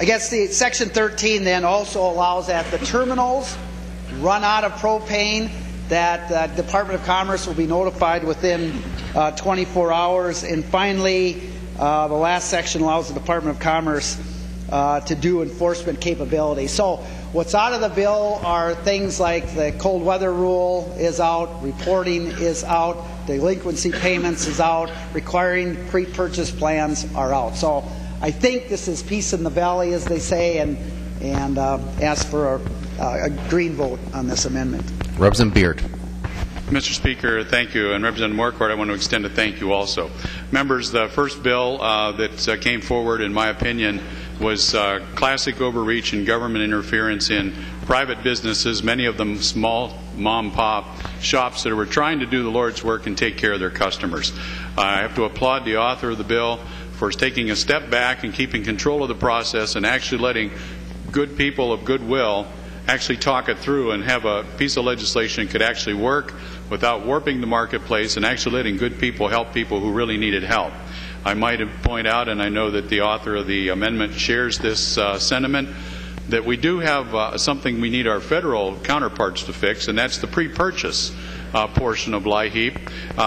guess the section 13 then also allows that the terminals run out of propane, that the Department of Commerce will be notified within 24 hours. And finally, the last section allows the Department of Commerce to do enforcement capability. So what's out of the bill are things like the cold weather rule is out, reporting is out, delinquency payments is out, requiring pre-purchase plans are out. So I think this is peace in the valley, as they say, and ask for a green vote on this amendment. Representative Beard. Mr. Speaker, thank you. And Representative Marquardt, I want to extend a thank you also. Members, the first bill that came forward, in my opinion, was classic overreach and government interference in private businesses, many of them small mom-pop shops that were trying to do the Lord's work and take care of their customers. I have to applaud the author of the bill for taking a step back and keeping control of the process and actually letting good people of goodwill actually talk it through and have a piece of legislation that could actually work without warping the marketplace and actually letting good people help people who really needed help. I might point out, and I know that the author of the amendment shares this sentiment, that we do have something we need our federal counterparts to fix, and that's the pre-purchase portion of LIHEAP.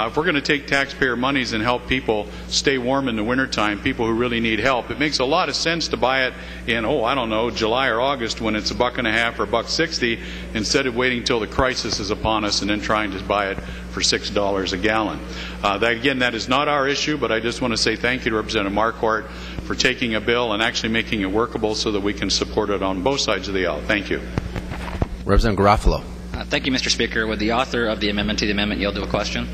If we're going to take taxpayer monies and help people stay warm in the wintertime, people who really need help, it makes a lot of sense to buy it in, I don't know, July or August when it's $1.50 or $1.60, instead of waiting until the crisis is upon us and then trying to buy it for $6 a gallon. That is not our issue, but I just want to say thank you to Representative Marquardt for taking a bill and actually making it workable so that we can support it on both sides of the aisle. Thank you. Representative Garofalo. Thank you, Mr. Speaker. Would the author of the amendment to the amendment yield to a question?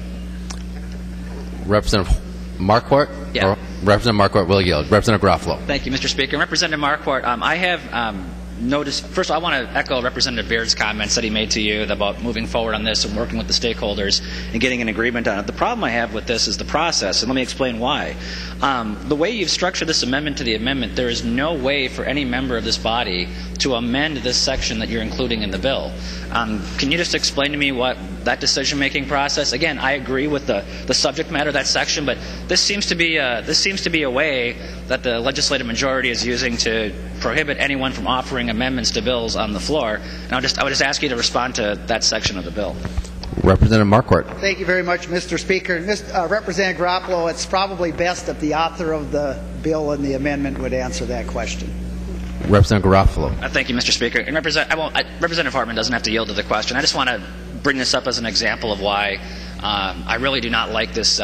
Representative Marquardt? Yeah. Representative Marquardt will yield. Representative Garofalo. Thank you, Mr. Speaker. Representative Marquardt, I have noticed, first of all, I want to echo Representative Beard's comments that he made to you about moving forward on this and working with the stakeholders and getting an agreement on it. The problem I have with this is the process, and let me explain why. The way you've structured this amendment to the amendment, there is no way for any member of this body to amend this section that you're including in the bill. Can you just explain to me what that decision-making process? Again, I agree with the subject matter of that section, but this seems to be a way that the legislative majority is using to prohibit anyone from offering amendments to bills on the floor. And I would just ask you to respond to that section of the bill. Representative Marquardt. Thank you very much, Mr. Speaker. Representative Garofalo, it's probably best if the author of the bill and the amendment would answer that question. Representative Garofalo. Thank you, Mr. Speaker. And Representative Hortman doesn't have to yield to the question. I just want to bring this up as an example of why I really do not like this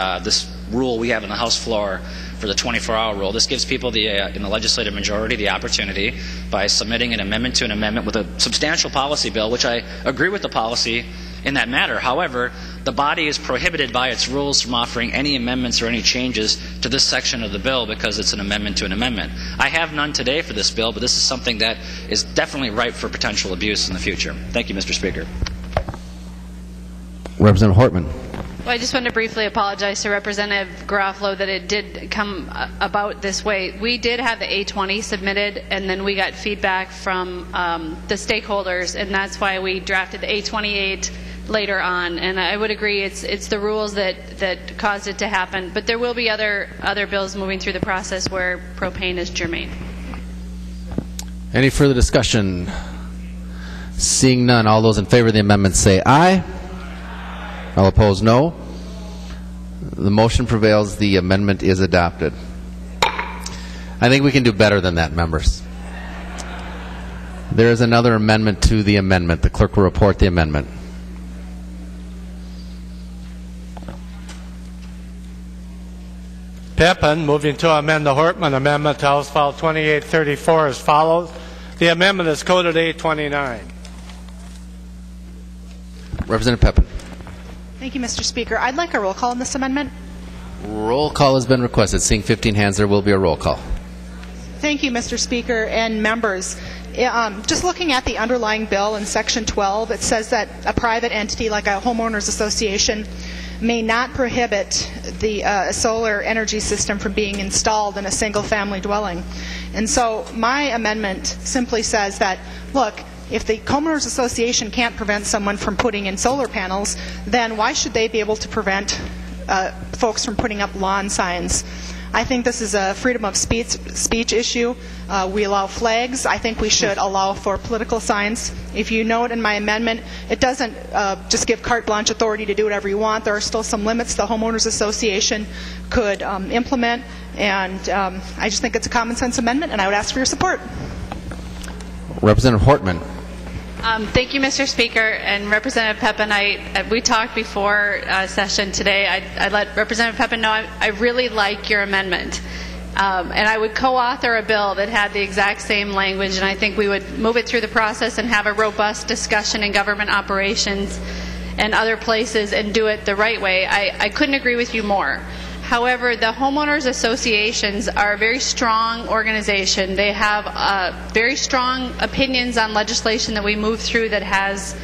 rule we have in the House floor for the 24-hour rule. This gives people in the legislative majority the opportunity, by submitting an amendment to an amendment with a substantial policy bill, which I agree with the policy in that matter. However, the body is prohibited by its rules from offering any amendments or any changes to this section of the bill because it's an amendment to an amendment. I have none today for this bill, but this is something that is definitely ripe for potential abuse in the future. Thank you, Mr. Speaker. Representative Hortman. Well, I just wanted to briefly apologize to Representative Garofalo that it did come about this way. We did have the A20 submitted, and then we got feedback from the stakeholders, and that's why we drafted the A28 later on. And I would agree it's the rules that caused it to happen. But there will be other bills moving through the process where propane is germane. Any further discussion? Seeing none, all those in favor of the amendment say aye. All opposed, no. The motion prevails. The amendment is adopted. I think we can do better than that, members. There is another amendment to the amendment. The clerk will report the amendment. Peppin, moving to amend the Hortman amendment to House File 2834 as follows. The amendment is coded A29. Representative Peppin. Thank you, Mr. Speaker. I'd like a roll call on this amendment. Roll call has been requested. Seeing 15 hands, there will be a roll call. Thank you, Mr. Speaker and members. Just looking at the underlying bill in Section 12, it says that a private entity like a homeowners association may not prohibit the solar energy system from being installed in a single-family dwelling. And so my amendment simply says that, look, if the homeowners association can't prevent someone from putting in solar panels, then why should they be able to prevent folks from putting up lawn signs? I think this is a freedom of speech issue. We allow flags. I think we should allow for political signs. If you note in my amendment, it doesn't just give carte blanche authority to do whatever you want. There are still some limits the homeowners association could implement, and I just think it's a common sense amendment, and I would ask for your support. Representative Hortman. Thank you, Mr. Speaker, and Representative Peppin. We talked before session today. I let Representative Peppin know I really like your amendment, and I would co-author a bill that had the exact same language, and I think we would move it through the process and have a robust discussion in government operations and other places and do it the right way. I couldn't agree with you more. However, the homeowners associations are a very strong organization. They have very strong opinions on legislation that we move through that has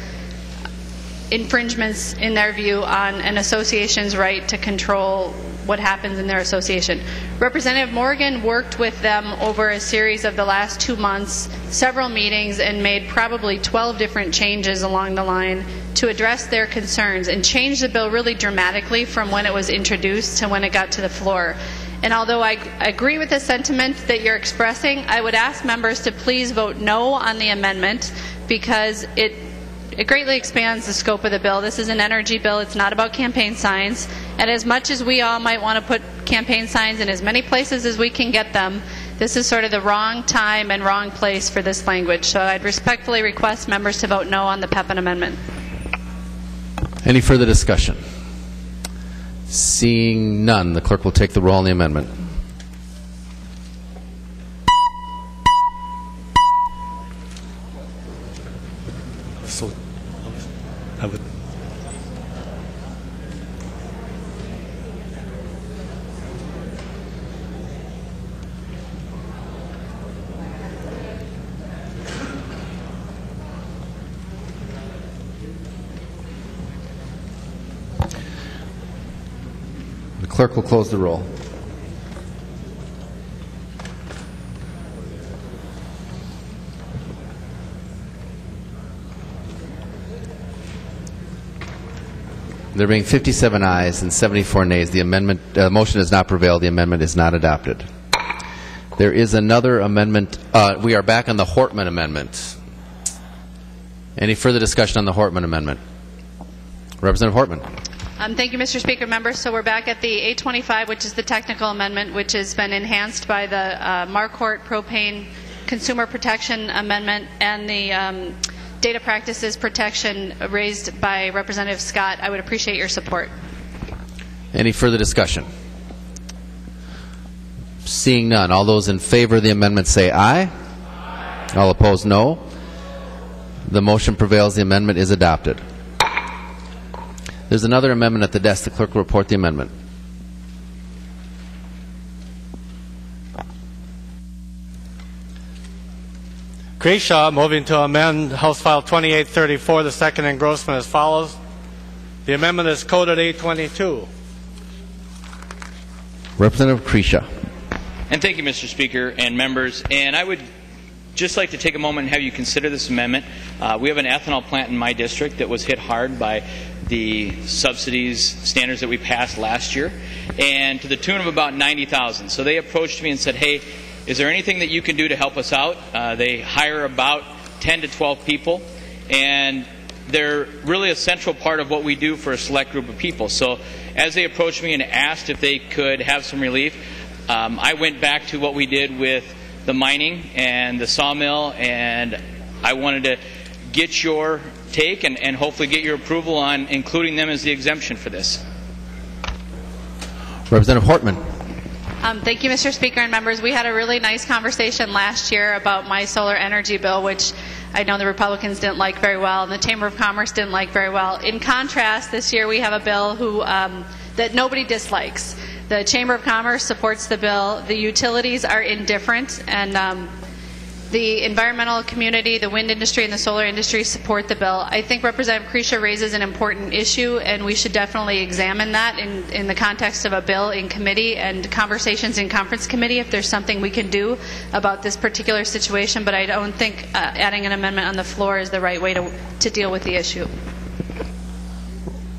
infringements, in their view, on an association's right to control what happens in their association. Representative Morgan worked with them over a series of the last 2 months, several meetings, and made probably 12 different changes along the line to address their concerns and change the bill really dramatically from when it was introduced to when it got to the floor. And although I agree with the sentiment that you're expressing, I would ask members to please vote no on the amendment because it greatly expands the scope of the bill. This is an energy bill. It's not about campaign signs. And as much as we all might want to put campaign signs in as many places as we can get them, this is sort of the wrong time and wrong place for this language. So I'd respectfully request members to vote no on the Peppin amendment. Any further discussion? Seeing none, the clerk will take the roll on the amendment. So I would. The clerk will close the roll. There being 57 ayes and 74 nays, the motion has not prevailed. The amendment is not adopted. There is another amendment. We are back on the Hortman amendment. Any further discussion on the Hortman amendment? Representative Hortman. Thank you, Mr. Speaker. Members, so we're back at the 825, which is the technical amendment, which has been enhanced by the Marquardt Propane Consumer Protection Amendment and the data practices protection raised by Representative Scott. I would appreciate your support. Any further discussion? Seeing none, all those in favor of the amendment say aye. Aye. All opposed, no. The motion prevails. The amendment is adopted. There's another amendment at the desk. The clerk will report the amendment. Grisha, moving to amend House File 2834, the second engrossment as follows. The amendment is coded 822. Representative Krisha. And thank you, Mr. Speaker and members. And I would just like to take a moment and have you consider this amendment. We have an ethanol plant in my district that was hit hard by the subsidies standards that we passed last year, and to the tune of about $90,000. So they approached me and said, hey, is there anything that you can do to help us out? They hire about 10 to 12 people, and they're really a central part of what we do for a select group of people. So as they approached me and asked if they could have some relief, I went back to what we did with the mining and the sawmill, and I wanted to get your take and hopefully get your approval on including them as the exemption for this. Representative Hortman. Thank you, Mr. Speaker and members. We had a really nice conversation last year about my solar energy bill, which I know the Republicans didn't like very well, and the Chamber of Commerce didn't like very well. In contrast, this year we have a bill that nobody dislikes. The Chamber of Commerce supports the bill. The utilities are indifferent, and the environmental community, the wind industry, and the solar industry support the bill. I think Representative Krisha raises an important issue, and we should definitely examine that in the context of a bill in committee and conversations in conference committee if there's something we can do about this particular situation, but I don't think adding an amendment on the floor is the right way to deal with the issue.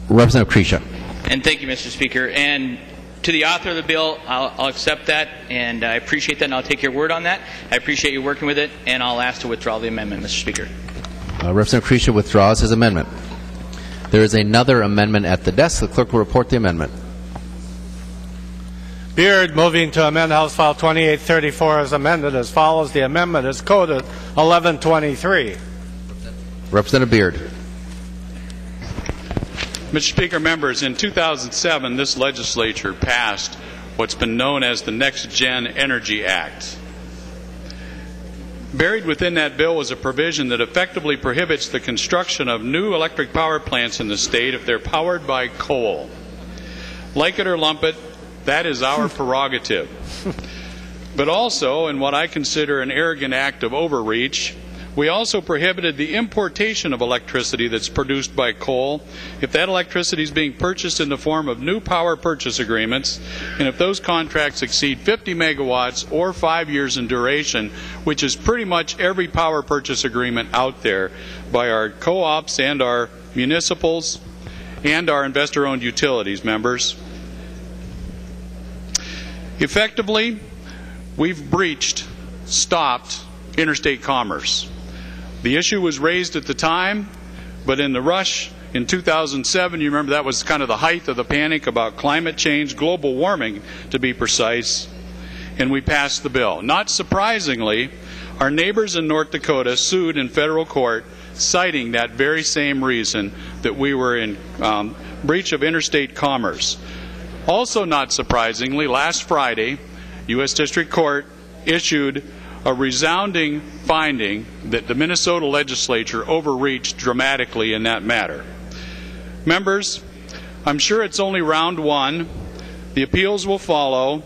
Representative Krisha. And thank you, Mr. Speaker. And to the author of the bill, I'll accept that, and I appreciate that, and I'll take your word on that. I appreciate you working with it, and I'll ask to withdraw the amendment, Mr. Speaker. Representative Krisha withdraws his amendment. There is another amendment at the desk. The clerk will report the amendment. Beard moving to amend House File 2834 as amended as follows. The amendment is coded 1123. Representative Beard. Mr. Speaker, members, in 2007, this legislature passed what's been known as the Next Gen Energy Act. Buried within that bill was a provision that effectively prohibits the construction of new electric power plants in the state if they're powered by coal. Like it or lump it, that is our prerogative. But also, in what I consider an arrogant act of overreach, we also prohibited the importation of electricity that's produced by coal if that electricity is being purchased in the form of new power purchase agreements, and if those contracts exceed 50 megawatts or 5 years in duration, which is pretty much every power purchase agreement out there by our co-ops and our municipals and our investor-owned utilities, members. Effectively, we've stopped interstate commerce. The issue was raised at the time, but in the rush in 2007, you remember that was kind of the height of the panic about climate change, global warming to be precise, and we passed the bill. Not surprisingly, our neighbors in North Dakota sued in federal court, citing that very same reason, that we were in breach of interstate commerce. Also not surprisingly, last Friday, U.S. District Court issued a resounding finding that the Minnesota legislature overreached dramatically in that matter. Members, I'm sure it's only round one. The appeals will follow.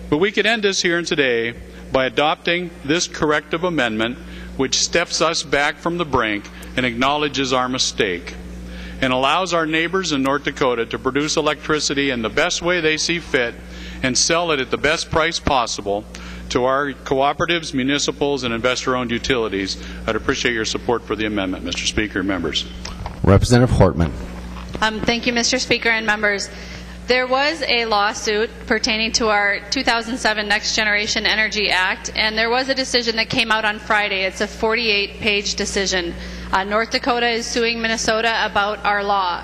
But we could end this here and today by adopting this corrective amendment, which steps us back from the brink and acknowledges our mistake, and allows our neighbors in North Dakota to produce electricity in the best way they see fit and sell it at the best price possible to our cooperatives, municipals, and investor-owned utilities. I'd appreciate your support for the amendment, Mr. Speaker and members. Representative Hortman. Thank you, Mr. Speaker and members. There was a lawsuit pertaining to our 2007 Next Generation Energy Act, and there was a decision that came out on Friday. It's a 48-page decision. North Dakota is suing Minnesota about our law.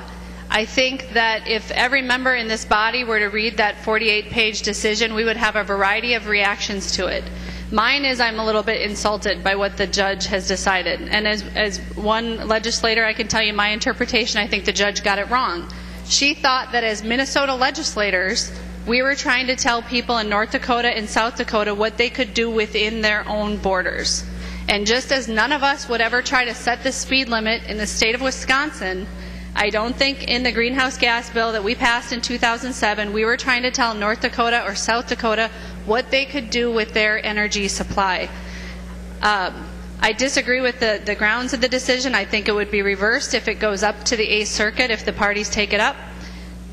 I think that if every member in this body were to read that 48-page decision, we would have a variety of reactions to it. Mine is I'm a little bit insulted by what the judge has decided. And as one legislator, I can tell you my interpretation, I think the judge got it wrong. She thought that as Minnesota legislators, we were trying to tell people in North Dakota and South Dakota what they could do within their own borders. And just as none of us would ever try to set the speed limit in the state of Wisconsin, I don't think in the greenhouse gas bill that we passed in 2007 we were trying to tell North Dakota or South Dakota what they could do with their energy supply. I disagree with the grounds of the decision. I think it would be reversed if it goes up to the 8th Circuit if the parties take it up.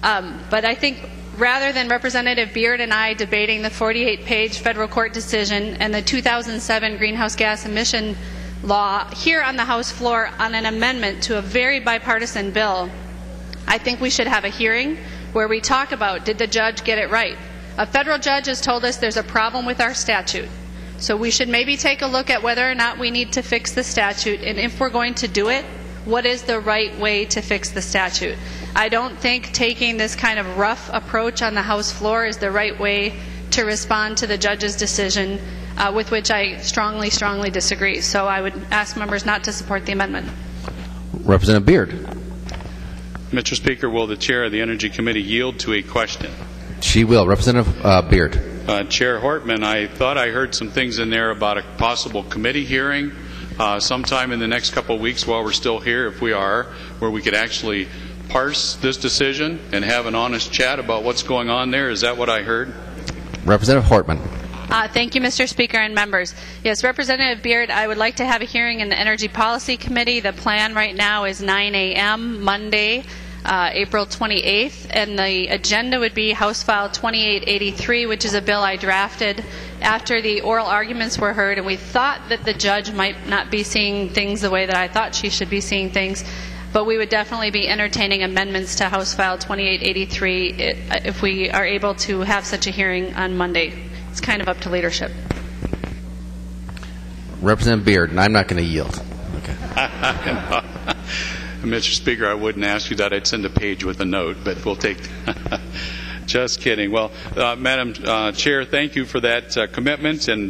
But I think rather than Representative Beard and I debating the 48-page federal court decision and the 2007 greenhouse gas emission law here on the House floor on an amendment to a very bipartisan bill, I think we should have a hearing where we talk about, did the judge get it right? A federal judge has told us there's a problem with our statute. So we should maybe take a look at whether or not we need to fix the statute, and if we're going to do it, what is the right way to fix the statute? I don't think taking this kind of rough approach on the House floor is the right way to respond to the judge's decision, with which I strongly, strongly disagree. So I would ask members not to support the amendment. Representative Beard. Mr. Speaker, will the chair of the Energy Committee yield to a question? She will. Representative Beard. Chair Hortman, I thought I heard some things in there about a possible committee hearing sometime in the next couple of weeks while we're still here, if we are, where we could actually parse this decision and have an honest chat about what's going on there. Is that what I heard? Representative Hortman. Thank you, Mr. Speaker and members. Yes, Representative Beard, I would like to have a hearing in the Energy Policy Committee. The plan right now is 9 a.m. Monday, April 28th, and the agenda would be House File 2883, which is a bill I drafted after the oral arguments were heard, and we thought that the judge might not be seeing things the way that I thought she should be seeing things, but we would definitely be entertaining amendments to House File 2883 if we are able to have such a hearing on Monday. It's kind of up to leadership. Representative Beard, and I'm not going to yield. Okay. Mr. Speaker, I wouldn't ask you that. I'd send a page with a note, but we'll take... Just kidding. Well, Madam Chair, thank you for that commitment. And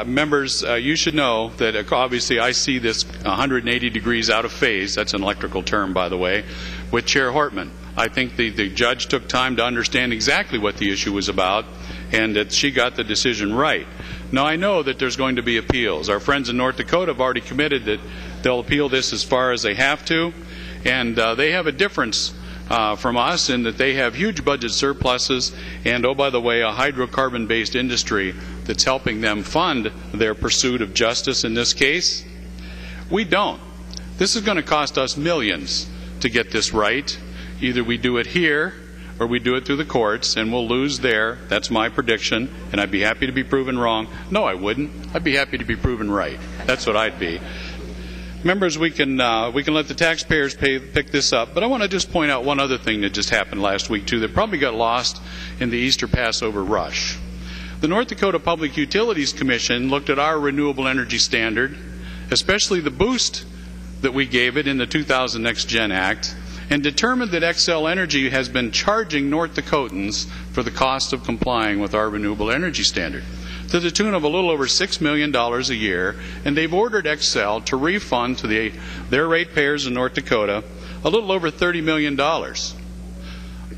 members, you should know that obviously I see this 180 degrees out of phase. That's an electrical term, by the way, with Chair Hortman. I think the judge took time to understand exactly what the issue was about and that she got the decision right. Now, I know that there's going to be appeals. Our friends in North Dakota have already committed that they'll appeal this as far as they have to, and they have a difference from us in that they have huge budget surpluses and, oh, by the way, a hydrocarbon-based industry that's helping them fund their pursuit of justice in this case. We don't. This is going to cost us millions to get this right. Either we do it here or we do it through the courts, and we'll lose there. That's my prediction, and I'd be happy to be proven wrong. No, I wouldn't. I'd be happy to be proven right. That's what I'd be. Members, we can let the taxpayers pick this up, but I want to just point out one other thing that just happened last week, too, that probably got lost in the Easter Passover rush. The North Dakota Public Utilities Commission looked at our renewable energy standard, especially the boost that we gave it in the 2000 Next Gen Act, and determined that Xcel Energy has been charging North Dakotans for the cost of complying with our renewable energy standard, to the tune of a little over $6 million a year, and they've ordered Xcel to refund to their ratepayers in North Dakota a little over $30 million.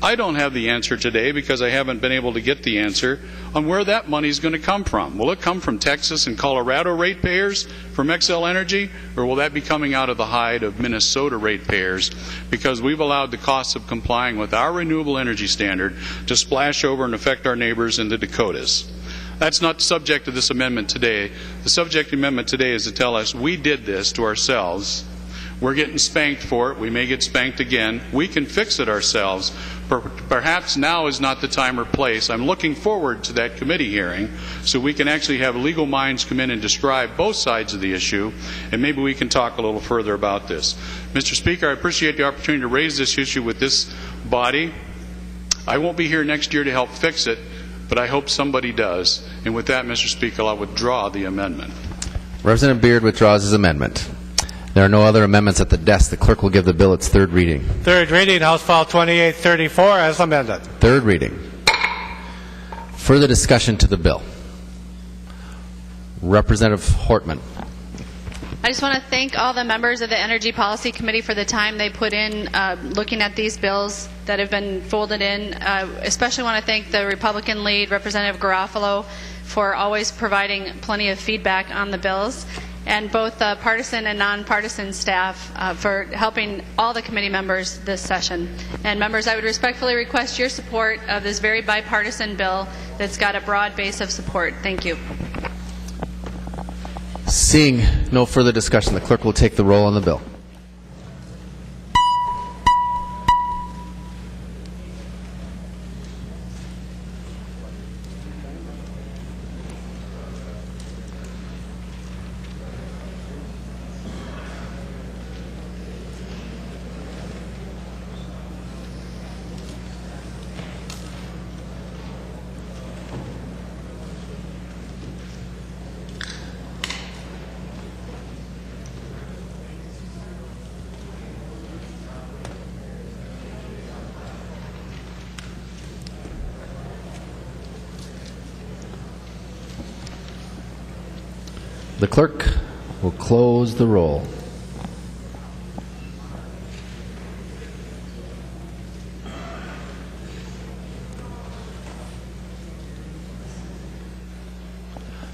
I don't have the answer today because I haven't been able to get the answer on where that money is going to come from. Will it come from Texas and Colorado ratepayers from Xcel Energy, or will that be coming out of the hide of Minnesota ratepayers because we've allowed the costs of complying with our renewable energy standard to splash over and affect our neighbors in the Dakotas? That's not the subject of this amendment today. The subject of the amendment today is to tell us we did this to ourselves. We're getting spanked for it. We may get spanked again. We can fix it ourselves. Perhaps now is not the time or place. I'm looking forward to that committee hearing so we can actually have legal minds come in and describe both sides of the issue, and maybe we can talk a little further about this. Mr. Speaker, I appreciate the opportunity to raise this issue with this body. I won't be here next year to help fix it, but I hope somebody does. And with that, Mr. Speaker, I'll withdraw the amendment. Representative Beard withdraws his amendment. There are no other amendments at the desk. The clerk will give the bill its third reading. Third reading, House File 2834 as amended. Third reading. Further discussion to the bill. Representative Hortman. I just want to thank all the members of the Energy Policy Committee for the time they put in looking at these bills that have been folded in. Especially want to thank the Republican lead, Representative Garofalo, for always providing plenty of feedback on the bills, and both partisan and nonpartisan staff for helping all the committee members this session. And members, I would respectfully request your support of this very bipartisan bill that's got a broad base of support. Thank you. Seeing no further discussion, the clerk will take the roll on the bill. The clerk will close the roll.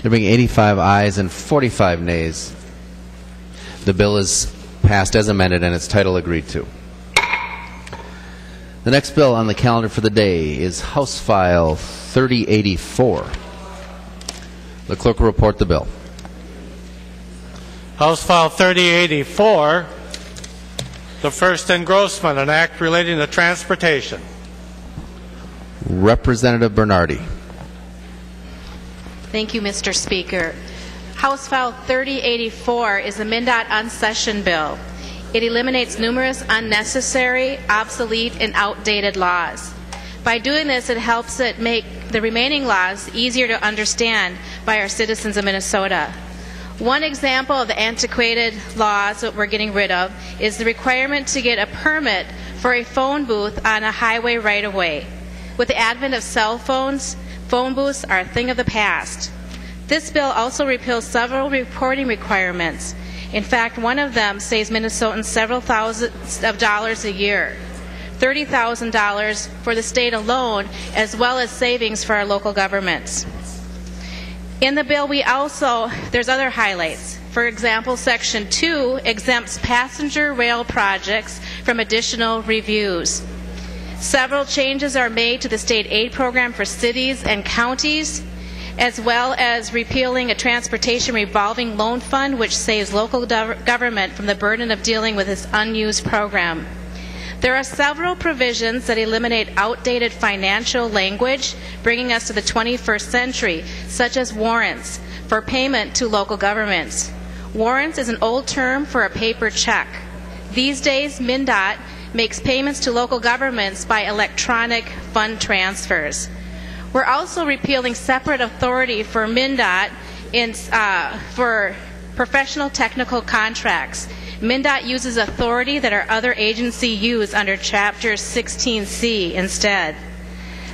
There being 85 ayes and 45 nays, the bill is passed as amended and its title agreed to. The next bill on the calendar for the day is House File 3084. The clerk will report the bill. House File 3084, the first engrossment, an act relating to transportation. Representative Bernardy. Thank you, Mr. Speaker. House File 3084 is the MnDOT unsession bill. It eliminates numerous unnecessary, obsolete, and outdated laws. By doing this, it helps it make the remaining laws easier to understand by our citizens of Minnesota. One example of the antiquated laws that we're getting rid of is the requirement to get a permit for a phone booth on a highway right-of-way. With the advent of cell phones, phone booths are a thing of the past. This bill also repeals several reporting requirements. In fact, one of them saves Minnesotans several thousands of dollars a year, $30,000 for the state alone, as well as savings for our local governments. In the bill, there's other highlights. For example, Section 2 exempts passenger rail projects from additional reviews. Several changes are made to the state aid program for cities and counties, as well as repealing a transportation revolving loan fund, which saves local government from the burden of dealing with this unused program. There are several provisions that eliminate outdated financial language, bringing us to the 21st century, such as warrants for payment to local governments. Warrants is an old term for a paper check. These days, MnDOT makes payments to local governments by electronic fund transfers. We're also repealing separate authority for MnDOT for professional technical contracts. MnDOT uses authority that our other agencies use under Chapter 16C instead.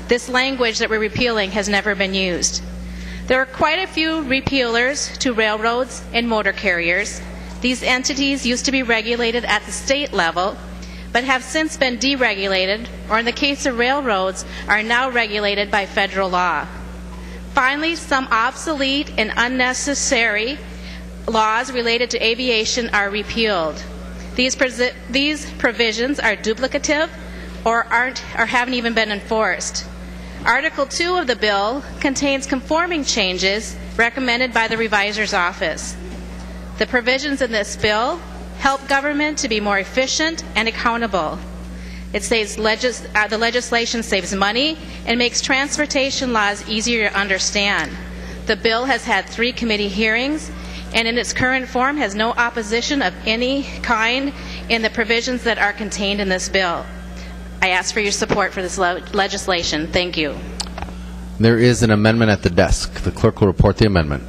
This language that we're repealing has never been used. There are quite a few repealers to railroads and motor carriers. These entities used to be regulated at the state level, but have since been deregulated, or in the case of railroads, are now regulated by federal law. Finally, some obsolete and unnecessary laws related to aviation are repealed. These provisions are duplicative or haven't even been enforced. Article 2 of the bill contains conforming changes recommended by the Revisor's Office. The provisions in this bill help government to be more efficient and accountable. It says the legislation saves money and makes transportation laws easier to understand. The bill has had 3 committee hearings and in its current form has no opposition of any kind in the provisions that are contained in this bill. I ask for your support for this legislation. Thank you. There is an amendment at the desk. The clerk will report the amendment.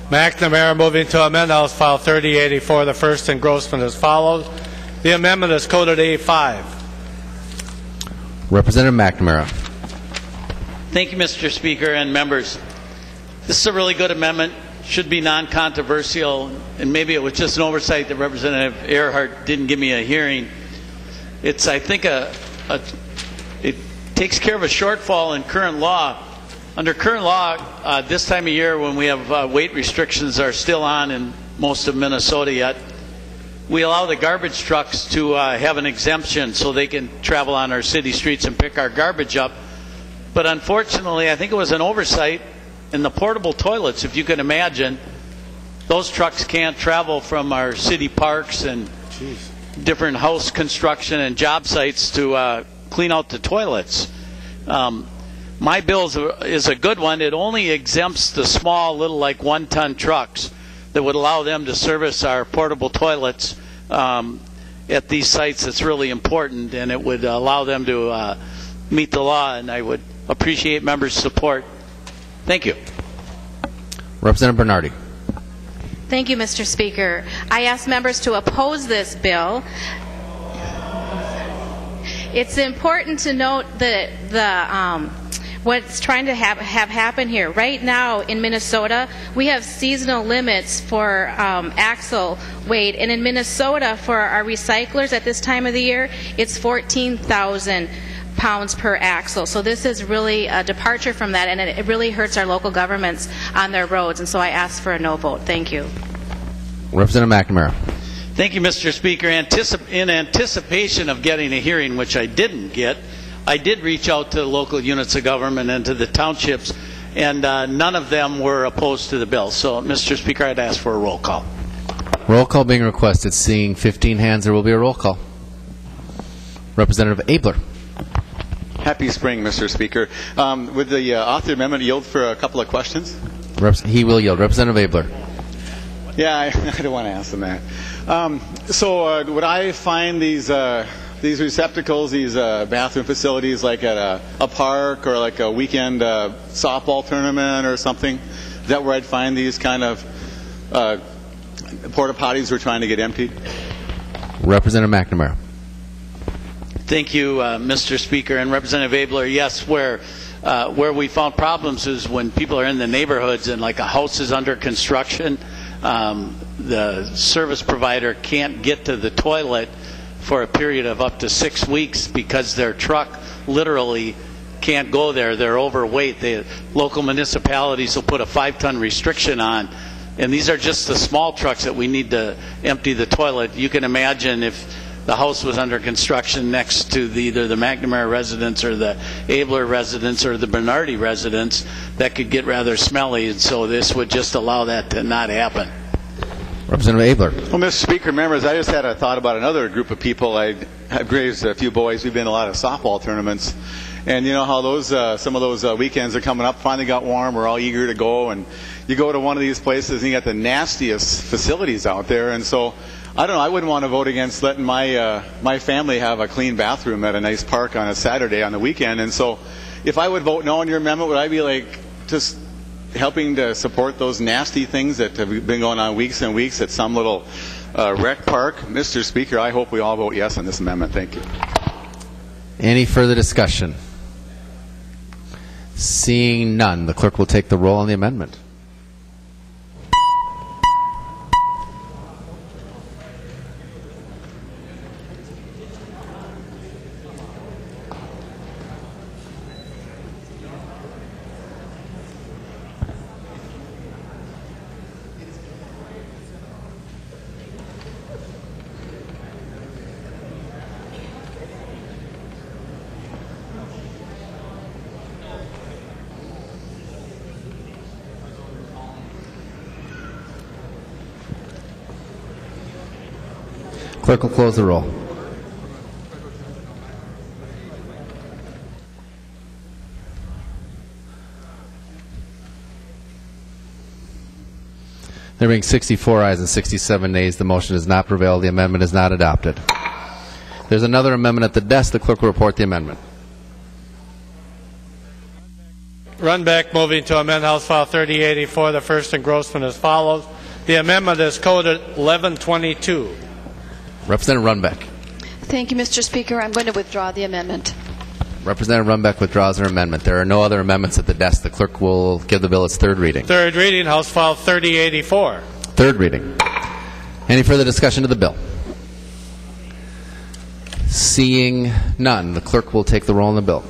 McNamara moving to amend House File 3084, the first engrossment as follows. The amendment is coded A5. Representative McNamara. Thank you, Mr. Speaker and members. This is a really good amendment. Should be non-controversial, and maybe it was just an oversight that Representative Earhart didn't give me a hearing. It's, I think, it takes care of a shortfall in current law. Under current law, this time of year when we have weight restrictions are still on in most of Minnesota yet, we allow the garbage trucks to have an exemption so they can travel on our city streets and pick our garbage up. But unfortunately, I think it was an oversight. And the portable toilets, if you can imagine, those trucks can't travel from our city parks and different house construction and job sites to clean out the toilets. My bill is a good one. It only exempts the small, little, like 1-ton trucks that would allow them to service our portable toilets at these sites. It's really important, and it would allow them to meet the law, and I would appreciate members' support. Thank you. Representative Bernardy. Thank you, Mr. Speaker. I ask members to oppose this bill. It's important to note that what's trying to have happen here. Right now in Minnesota, we have seasonal limits for axle weight, and in Minnesota for our recyclers at this time of the year, it's 14,000 pounds per axle. So this is really a departure from that, and it really hurts our local governments on their roads, and so I ask for a no vote. Thank you. Representative McNamara. Thank you, Mr. Speaker. In anticipation of getting a hearing, which I didn't get, I did reach out to local units of government and to the townships, and none of them were opposed to the bill. So, Mr. Speaker, I'd ask for a roll call. Roll call being requested. Seeing 15 hands, there will be a roll call. Representative Abler. Happy spring, Mr. Speaker. Would the author amendment yield for a couple of questions? He will yield. Representative Abler. Yeah, I don't want to ask them that. Would I find these receptacles, these bathroom facilities, like at a park or like a weekend softball tournament or something? Is that where I'd find these kind of porta potties we're trying to get emptied? Representative McNamara. Thank you, Mr. Speaker. And Representative Abler, yes, where we found problems is when people are in the neighborhoods and like a house is under construction, the service provider can't get to the toilet for a period of up to 6 weeks because their truck literally can't go there. They're overweight. The local municipalities will put a 5-ton restriction on, and these are just the small trucks that we need to empty the toilet. You can imagine if the house was under construction next to either the McNamara residence or the Abler residence or the Bernardy residence, that could get rather smelly, and so this would just allow that to not happen. Representative Abler. Well, Mr. Speaker, members, I just had a thought about another group of people. I've raised a few boys. We've been in a lot of softball tournaments. And you know how those some of those weekends are coming up, finally got warm, we're all eager to go, and you go to one of these places and you got the nastiest facilities out there, and so I don't know, I wouldn't want to vote against letting my family have a clean bathroom at a nice park on a Saturday on the weekend. And so if I would vote no on your amendment, would I be like just helping to support those nasty things that have been going on weeks and weeks at some little rec park? Mr. Speaker, I hope we all vote yes on this amendment. Thank you. Any further discussion? Seeing none, the clerk will take the roll on the amendment. Clerk will close the roll. There being 64 ayes and 67 nays, the motion does not prevail. The amendment is not adopted. There's another amendment at the desk. The clerk will report the amendment. Runbeck moving to amend House File 3084, the first engrossment as follows. The amendment is coded 1122. Representative Runbeck. Thank you, Mr. Speaker. I'm going to withdraw the amendment. Representative Runbeck withdraws her amendment. There are no other amendments at the desk. The clerk will give the bill its third reading. Third reading, House File 3084. Third reading. Any further discussion of the bill? Seeing none, the clerk will take the roll on the bill.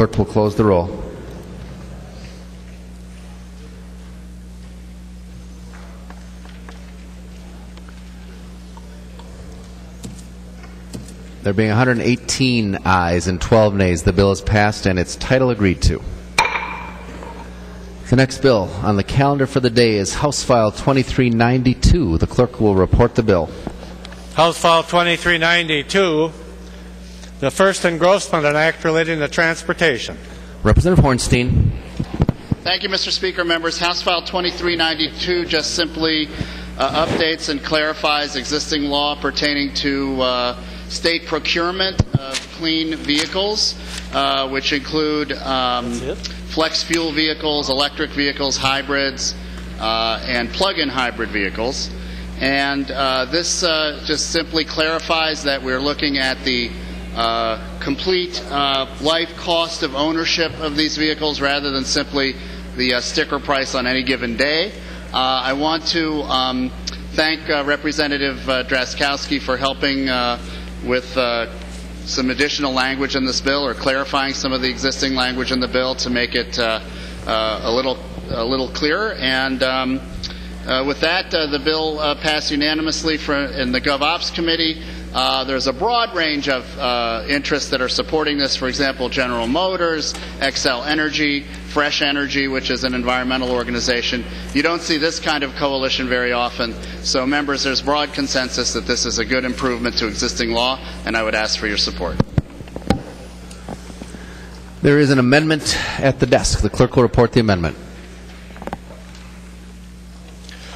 Clerk will close the roll. There being 118 ayes and 12 nays, the bill is passed and its title agreed to. The next bill on the calendar for the day is House File 2392. The clerk will report the bill. House File 2392, the first engrossment, an act relating to transportation. Representative Hornstein. Thank you, Mr. Speaker. Members, House File 2392 just simply updates and clarifies existing law pertaining to state procurement of clean vehicles, which include flex fuel vehicles, electric vehicles, hybrids, and plug-in hybrid vehicles. And this just simply clarifies that we're looking at the complete life cost of ownership of these vehicles rather than simply the sticker price on any given day. I want to thank Representative Drazkowski for helping with some additional language in this bill, or clarifying some of the existing language in the bill to make it a little clearer. And with that, the bill passed unanimously in the Gov Ops Committee. There's a broad range of interests that are supporting this. For example, General Motors, Xcel Energy, Fresh Energy, which is an environmental organization. You don't see this kind of coalition very often. So, members, there's broad consensus that this is a good improvement to existing law, and I would ask for your support. There is an amendment at the desk. The clerk will report the amendment.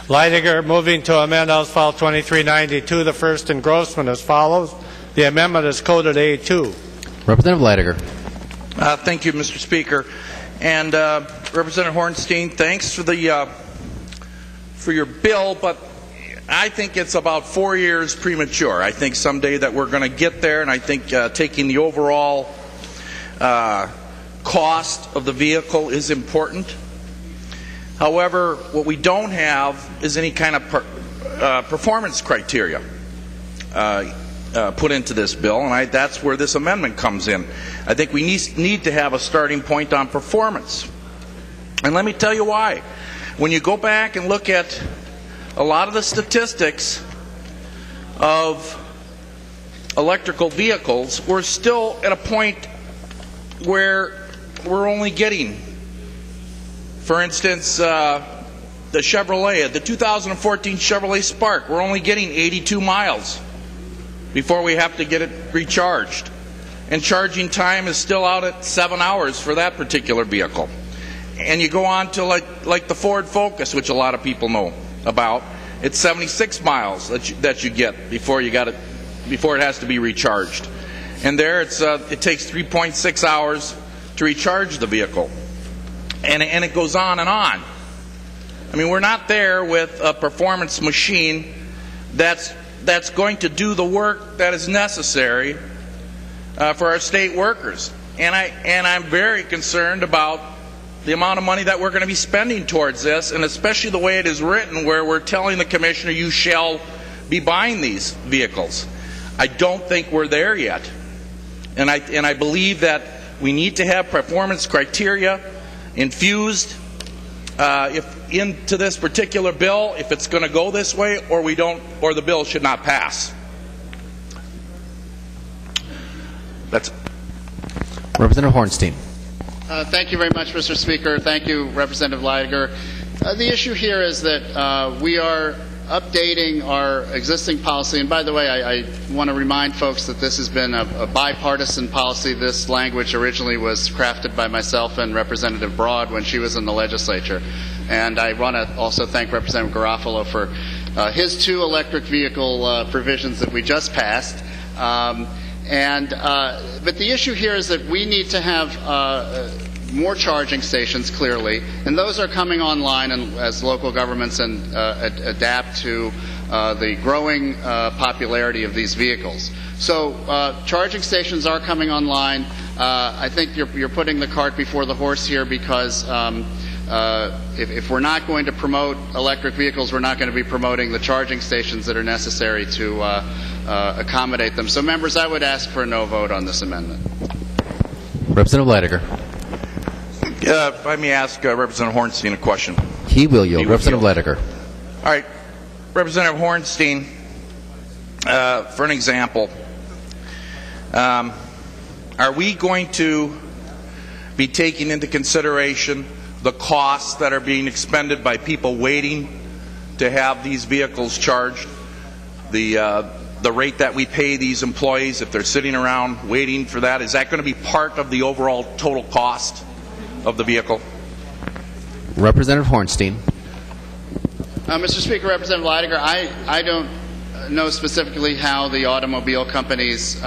Leidinger moving to amend House File 2392, the first engrossment, as follows. The amendment is coded A2. Representative Leidinger. Thank you, Mr. Speaker. And Representative Hornstein, thanks for the for your bill, but I think it's about 4 years premature. I think someday that we're going to get there, and I think taking the overall cost of the vehicle is important. However, what we don't have is any kind of performance criteria put into this bill, and that's where this amendment comes in. I think we need to have a starting point on performance. And let me tell you why. When you go back and look at a lot of the statistics of electrical vehicles, we're still at a point where we're only getting, for instance, the Chevrolet, the 2014 Chevrolet Spark, we're only getting 82 miles before we have to get it recharged. And charging time is still out at 7 hours for that particular vehicle. And you go on to like the Ford Focus, which a lot of people know about. It's 76 miles that you get before it has to be recharged. And there it takes 3.6 hours to recharge the vehicle. And it goes on and on. I mean, we're not there with a performance machine that's going to do the work that is necessary for our state workers. And I'm very concerned about the amount of money that we're going to be spending towards this, and especially the way it is written, where we're telling the Commissioner, you shall be buying these vehicles. I don't think we're there yet. And I believe that we need to have performance criteria infused into this particular bill if it's going to go this way, or the bill should not pass. That's Representative Hornstein. Thank you very much, Mr. Speaker. Thank you, Representative Leidinger. The issue here is that we are updating our existing policy. And by the way, I want to remind folks that this has been a bipartisan policy. This language originally was crafted by myself and Representative Broad when she was in the legislature. And I want to also thank Representative Garofalo for his 2 electric vehicle provisions that we just passed. But the issue here is that we need to have more charging stations, clearly, and those are coming online as local governments adapt to the growing popularity of these vehicles. So charging stations are coming online. I think you're putting the cart before the horse here, because if we're not going to promote electric vehicles, we're not going to be promoting the charging stations that are necessary to accommodate them. So, members, I would ask for a no vote on this amendment. Representative Leidiger. If I may ask Representative Hornstein a question. He will yield. Representative Leidiger. All right. Representative Hornstein, for an example, are we going to be taking into consideration the costs that are being expended by people waiting to have these vehicles charged? The rate that we pay these employees if they're sitting around waiting for that, is that going to be part of the overall total cost of the vehicle? Representative Hornstein. Mr. Speaker, Representative Leidiger, I don't know specifically how the automobile companies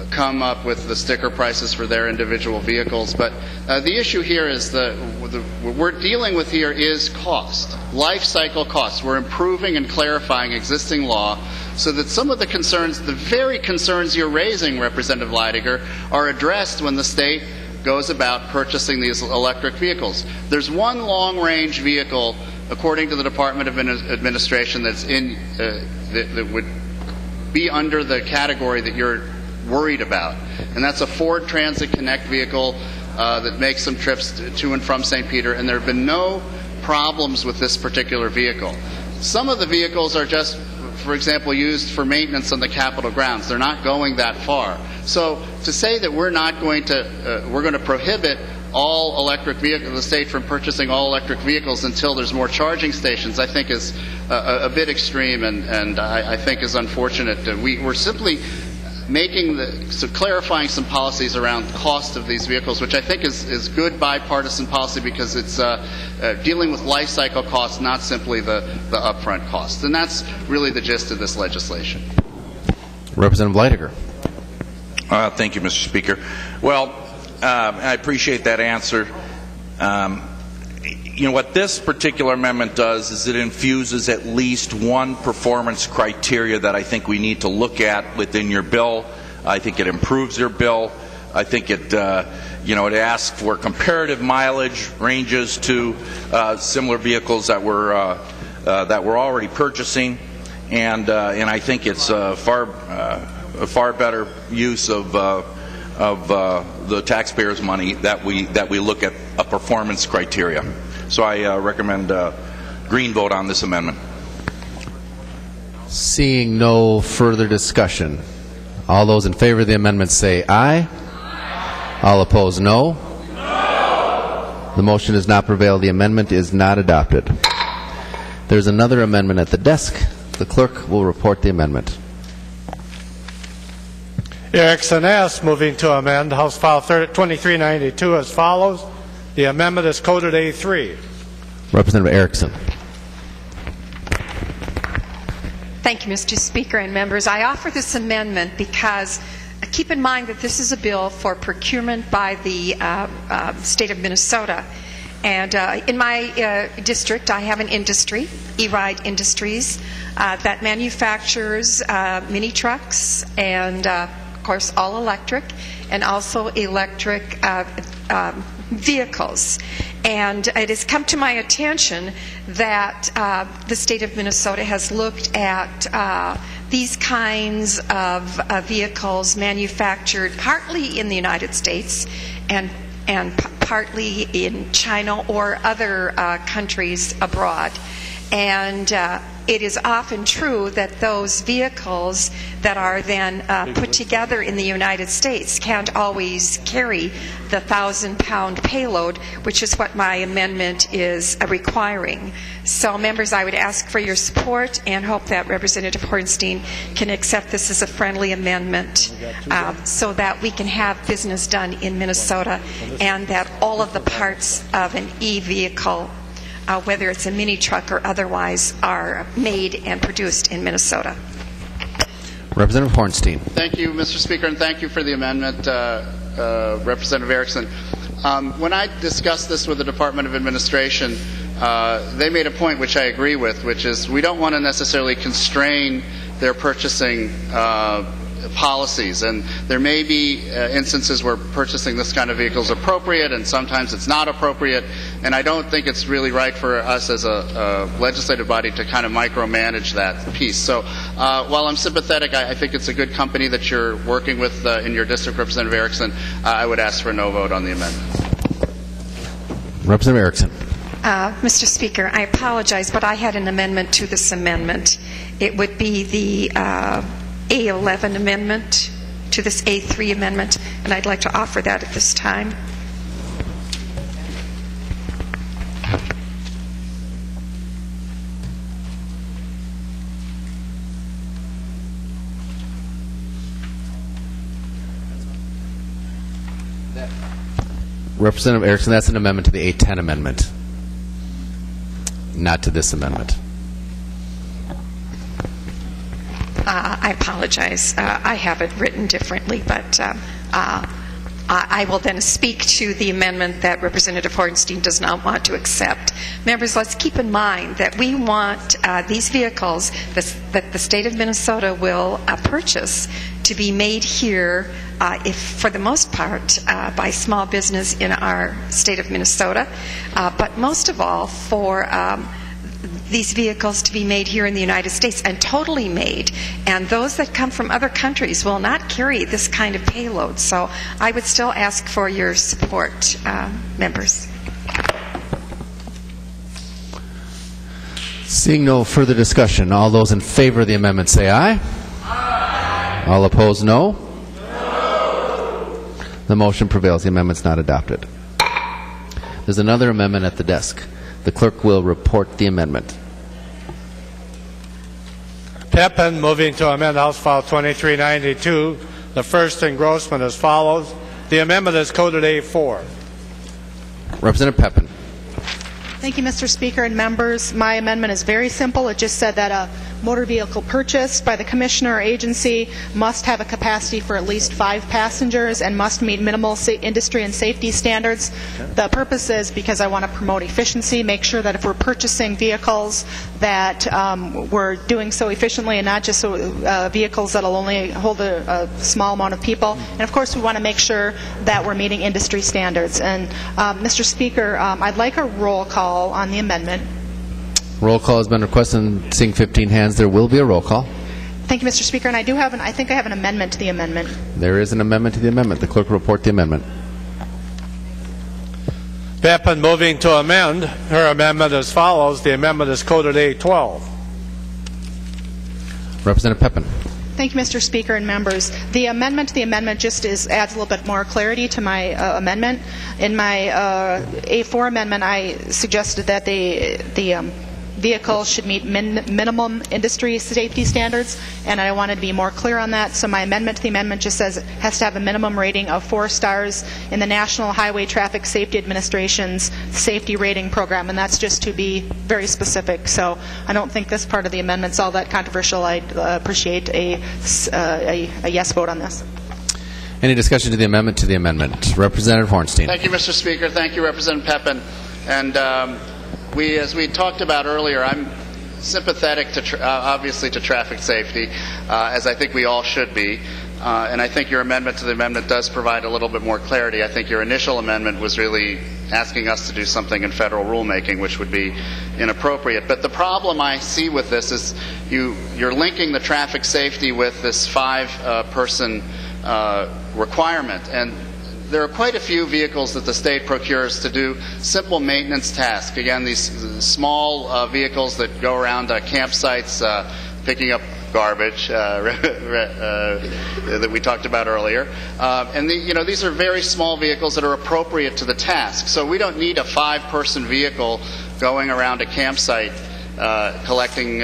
come up with the sticker prices for their individual vehicles, but the issue here is what we're dealing with here is cost, life cycle costs. We're improving and clarifying existing law so that some of the concerns, the very concerns you're raising, Representative Leidiger, are addressed when the state goes about purchasing these electric vehicles. There's one long-range vehicle, according to the Department of Administration, that's that would be under the category that you're worried about, and that's a Ford Transit Connect vehicle that makes some trips to and from St. Peter, and there have been no problems with this particular vehicle. Some of the vehicles are just, for example, used for maintenance on the Capitol grounds. They're not going that far. So to say that we're going to prohibit all electric vehicles, the state from purchasing all electric vehicles until there's more charging stations, I think is a bit extreme, and I think is unfortunate. We're simply clarifying some policies around the cost of these vehicles, which I think is good bipartisan policy because it's dealing with life cycle costs, not simply the upfront costs. And that's really the gist of this legislation. Representative Leidiger. Thank you, Mr. Speaker. Well, I appreciate that answer. You know, what this particular amendment does is it infuses at least one performance criteria that I think we need to look at within your bill. I think it improves your bill. I think it, it asks for comparative mileage ranges to similar vehicles that we're already purchasing, and I think it's a far better use of the taxpayers' money that we look at a performance criteria. So I recommend green vote on this amendment. Seeing no further discussion, all those in favor of the amendment say aye. All opposed, no. The motion does not prevail. The amendment is not adopted. There's another amendment at the desk. The clerk will report the amendment. Erickson S. moving to amend House File 2392 as follows. The amendment is coded A3. Representative Erickson. Thank you, Mr. Speaker and members. I offer this amendment because keep in mind that this is a bill for procurement by the state of Minnesota. And in my district, I have an industry, E-Ride Industries, that manufactures mini trucks and, of course, all electric, and also electric vehicles. And it has come to my attention that the state of Minnesota has looked at these kinds of vehicles manufactured partly in the United States and partly in China or other countries abroad. And it is often true that those vehicles that are then put together in the United States can't always carry the 1,000-pound payload, which is what my amendment is requiring. So, members, I would ask for your support and hope that Representative Hornstein can accept this as a friendly amendment so that we can have business done in Minnesota and that all of the parts of an e-vehicle, whether it's a mini truck or otherwise, are made and produced in Minnesota. Representative Hornstein. Thank you, Mr. Speaker, and thank you for the amendment, Representative Erickson. When I discussed this with the Department of Administration, they made a point which I agree with, which is we don't want to necessarily constrain their purchasing policies, and there may be instances where purchasing this kind of vehicle is appropriate and sometimes it's not appropriate, and I don't think it's really right for us as a legislative body to kind of micromanage that piece. So while I'm sympathetic, I think it's a good company that you're working with in your district, Representative Erickson. I would ask for a no vote on the amendment. Representative Erickson. Mr. Speaker, I apologize, but I had an amendment to this amendment. It would be the A11 amendment to this A3 amendment, and I'd like to offer that at this time. Representative Erickson, that's an amendment to the A10 amendment, not to this amendment. I apologize. I have it written differently, but I will then speak to the amendment that Representative Hornstein does not want to accept. Members, let's keep in mind that we want these vehicles that the state of Minnesota will purchase to be made here, if for the most part, by small business in our state of Minnesota, but most of all for these vehicles to be made here in the United States and totally made. And those that come from other countries will not carry this kind of payload. So I would still ask for your support, members. Seeing no further discussion, all those in favor of the amendment say aye. Aye. All opposed, no. No. The motion prevails. The amendment's not adopted. There's another amendment at the desk. The clerk will report the amendment. Pepin moving to amend House File 2392. The first engrossment as follows. The amendment is coded A4. Representative Pepin. Thank you, Mr. Speaker and members. My amendment is very simple. It just said that a motor vehicle purchased by the commissioner or agency must have a capacity for at least 5 passengers and must meet minimal industry and safety standards. The purpose is because I want to promote efficiency, make sure that if we're purchasing vehicles that we're doing so efficiently and not just vehicles that will only hold a small amount of people. And of course we want to make sure that we're meeting industry standards. And Mr. Speaker, I'd like a roll call on the amendment. Roll call has been requested. Seeing 15 hands, there will be a roll call. Thank you, Mr. Speaker. And I think I have an amendment to the amendment. There is an amendment to the amendment. The clerk will report the amendment. Pepin moving to amend her amendment as follows. The amendment is coded A12. Representative Pepin. Thank you, Mr. Speaker and members. The amendment to the amendment just adds a little bit more clarity to my amendment. In my A4 amendment, I suggested that the vehicle should meet minimum industry safety standards, and I wanted to be more clear on that. So my amendment to the amendment just says it has to have a minimum rating of 4 stars in the National Highway Traffic Safety Administration's safety rating program, and that's just to be very specific. So I don't think this part of the amendment's all that controversial. I'd appreciate a yes vote on this. Any discussion to the amendment to the amendment? Representative Hornstein. Thank you, Mr. Speaker. Thank you, Representative Pepin. And as we talked about earlier, I'm sympathetic to obviously to traffic safety, as I think we all should be. And I think your amendment to the amendment does provide a little bit more clarity. I think your initial amendment was really asking us to do something in federal rulemaking, which would be inappropriate. But the problem I see with this is you're linking the traffic safety with this 5-person requirement. And there are quite a few vehicles that the state procures to do simple maintenance tasks. Again, these small vehicles that go around campsites picking up garbage that we talked about earlier. And these are very small vehicles that are appropriate to the task. So we don't need a 5-person vehicle going around a campsite collecting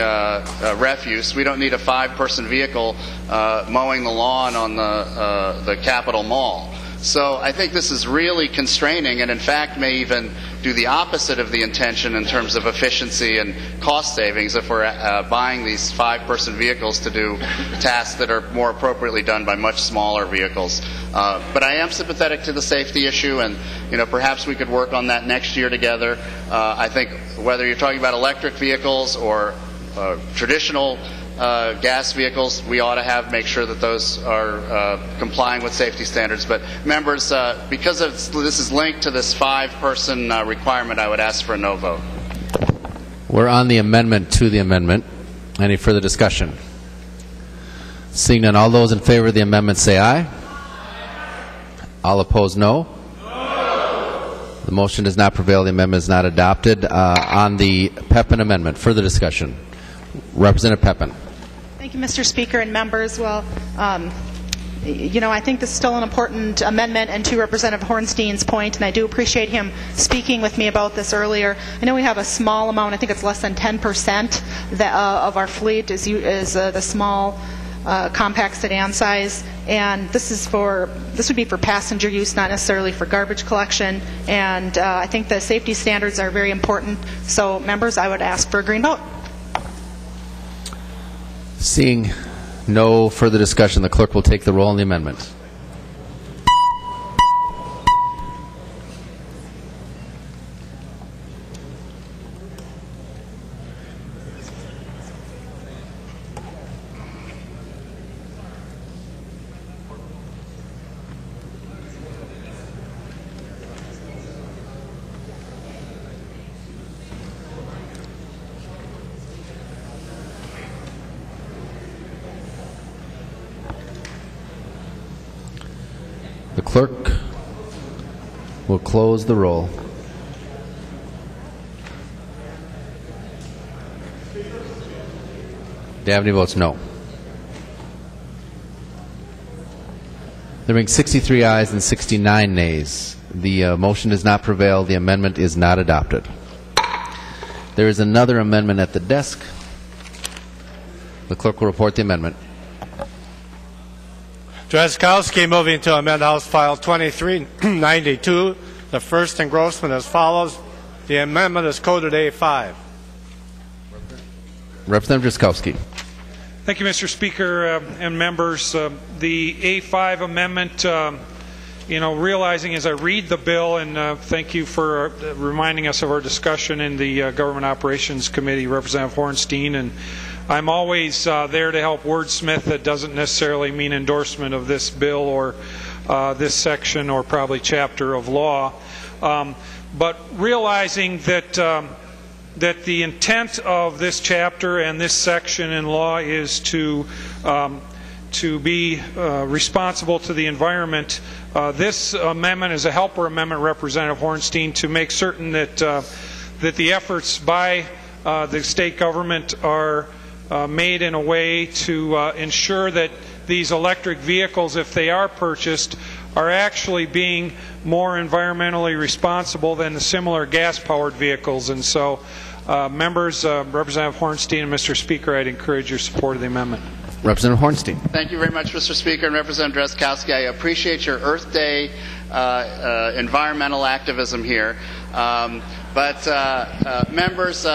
refuse. We don't need a 5-person vehicle mowing the lawn on the Capitol Mall. So I think this is really constraining, and in fact may even do the opposite of the intention in terms of efficiency and cost savings if we're buying these 5-person vehicles to do tasks that are more appropriately done by much smaller vehicles. But I am sympathetic to the safety issue, and perhaps we could work on that next year together. I think whether you're talking about electric vehicles or traditional gas vehicles, we ought to make sure that those are complying with safety standards. But members, because this is linked to this 5-person requirement, I would ask for a no vote. We're on the amendment to the amendment. Any further discussion? Seeing none, all those in favor of the amendment say aye. All opposed, no. The motion does not prevail. The amendment is not adopted. On the Pepin amendment, further discussion. Representative Pepin. Thank you, Mr. Speaker and members. Well, I think this is still an important amendment, and to Representative Hornstein's point, and I do appreciate him speaking with me about this earlier. I know we have a small amount. I think it's less than 10% of our fleet is the small compact sedan size, and this would be for passenger use, not necessarily for garbage collection. And I think the safety standards are very important. So, members, I would ask for a green vote. Seeing no further discussion, the clerk will take the roll on the amendment. The clerk will close the roll. Dabney votes no. There being 63 ayes and 69 nays. The motion does not prevail. The amendment is not adopted. There is another amendment at the desk. The clerk will report the amendment. Drazkowski moving to amend House File 2392, the first engrossment as follows. The amendment is coded A5. Representative Drazkowski. Thank you, Mr. Speaker and members. The A5 amendment, realizing as I read the bill, and thank you for reminding us of our discussion in the Government Operations Committee, Representative Hornstein, and I'm always there to help wordsmith. That doesn't necessarily mean endorsement of this bill or this section or probably chapter of law. But realizing that the intent of this chapter and this section in law is to be responsible to the environment, this amendment is a helper amendment, Representative Hornstein, to make certain that the efforts by the state government are made in a way to ensure that these electric vehicles, if they are purchased, are actually being more environmentally responsible than the similar gas-powered vehicles. And so, members, Representative Hornstein and Mr. Speaker, I'd encourage your support of the amendment. Representative Hornstein. Thank you very much, Mr. Speaker, and Representative Drazkowski. I appreciate your Earth Day environmental activism here. Members,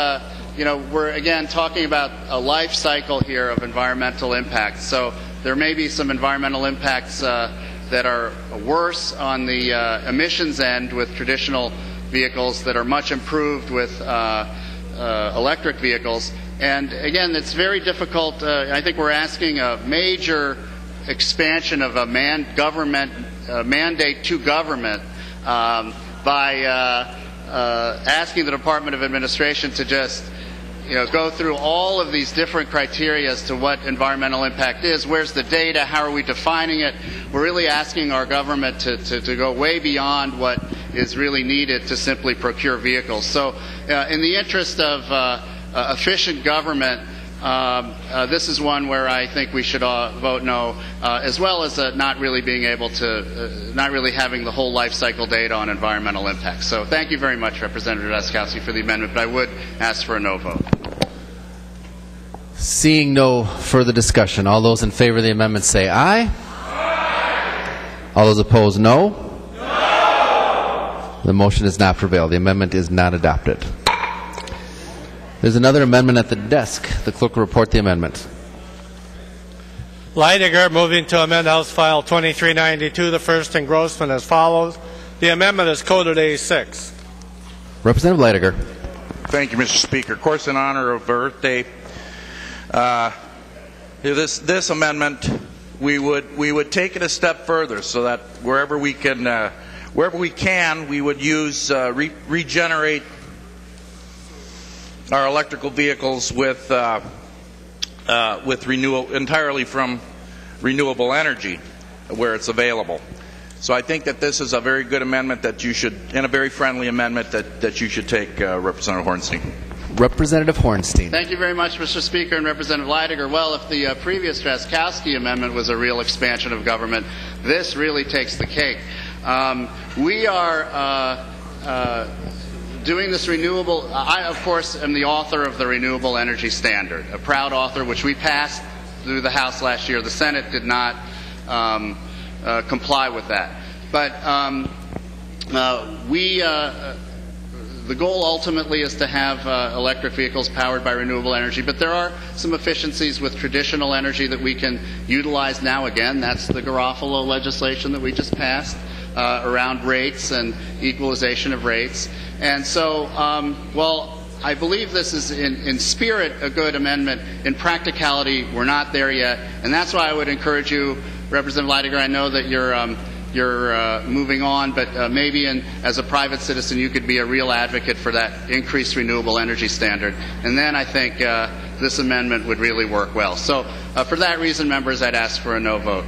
we're again talking about a life cycle here of environmental impacts. So there may be some environmental impacts that are worse on the emissions end with traditional vehicles that are much improved with electric vehicles. And again, it's very difficult. I think we're asking a major expansion of a mandate to government by asking the Department of Administration to just go through all of these different criteria as to what environmental impact is. Where's the data? How are we defining it? We're really asking our government to go way beyond what is really needed to simply procure vehicles. So in the interest of efficient government, this is one where I think we should vote no, as well as not really being able to, not really having the whole life cycle data on environmental impacts. So thank you very much, Representative Drazkowski, for the amendment, but I would ask for a no vote. Seeing no further discussion, all those in favor of the amendment say aye. Aye. All those opposed, no. No. The motion does not prevail. The amendment is not adopted. There's another amendment at the desk. The clerk will report the amendment. Leidinger moving to amend House File 2392, the first engrossment as follows. The amendment is coded A6. Representative Leidinger. Thank you, Mr. Speaker. Of course, in honor of Earth Day, this amendment, we would take it a step further, so that wherever we can, we would use regenerate our electrical vehicles with entirely from renewable energy where it's available. So I think that this is a very good amendment that you should, and a very friendly amendment that you should take, Representative Hornstein. Representative Hornstein. Thank you very much, Mr. Speaker and Representative Leidiger. Well, if the previous Drazkowski amendment was a real expansion of government, this really takes the cake. We are doing this renewable. I, of course, am the author of the Renewable Energy Standard, a proud author which we passed through the House last year. The Senate did not comply with that. But the goal ultimately is to have electric vehicles powered by renewable energy, but there are some efficiencies with traditional energy that we can utilize now. Again, that's the Garofalo legislation that we just passed around rates and equalization of rates. And so, well, I believe this is in spirit a good amendment. In practicality, we're not there yet, and that's why I would encourage you, Representative Leidiger, I know that you're moving on, but maybe as a private citizen you could be a real advocate for that increased renewable energy standard. And then I think this amendment would really work well. So for that reason, members, I'd ask for a no vote.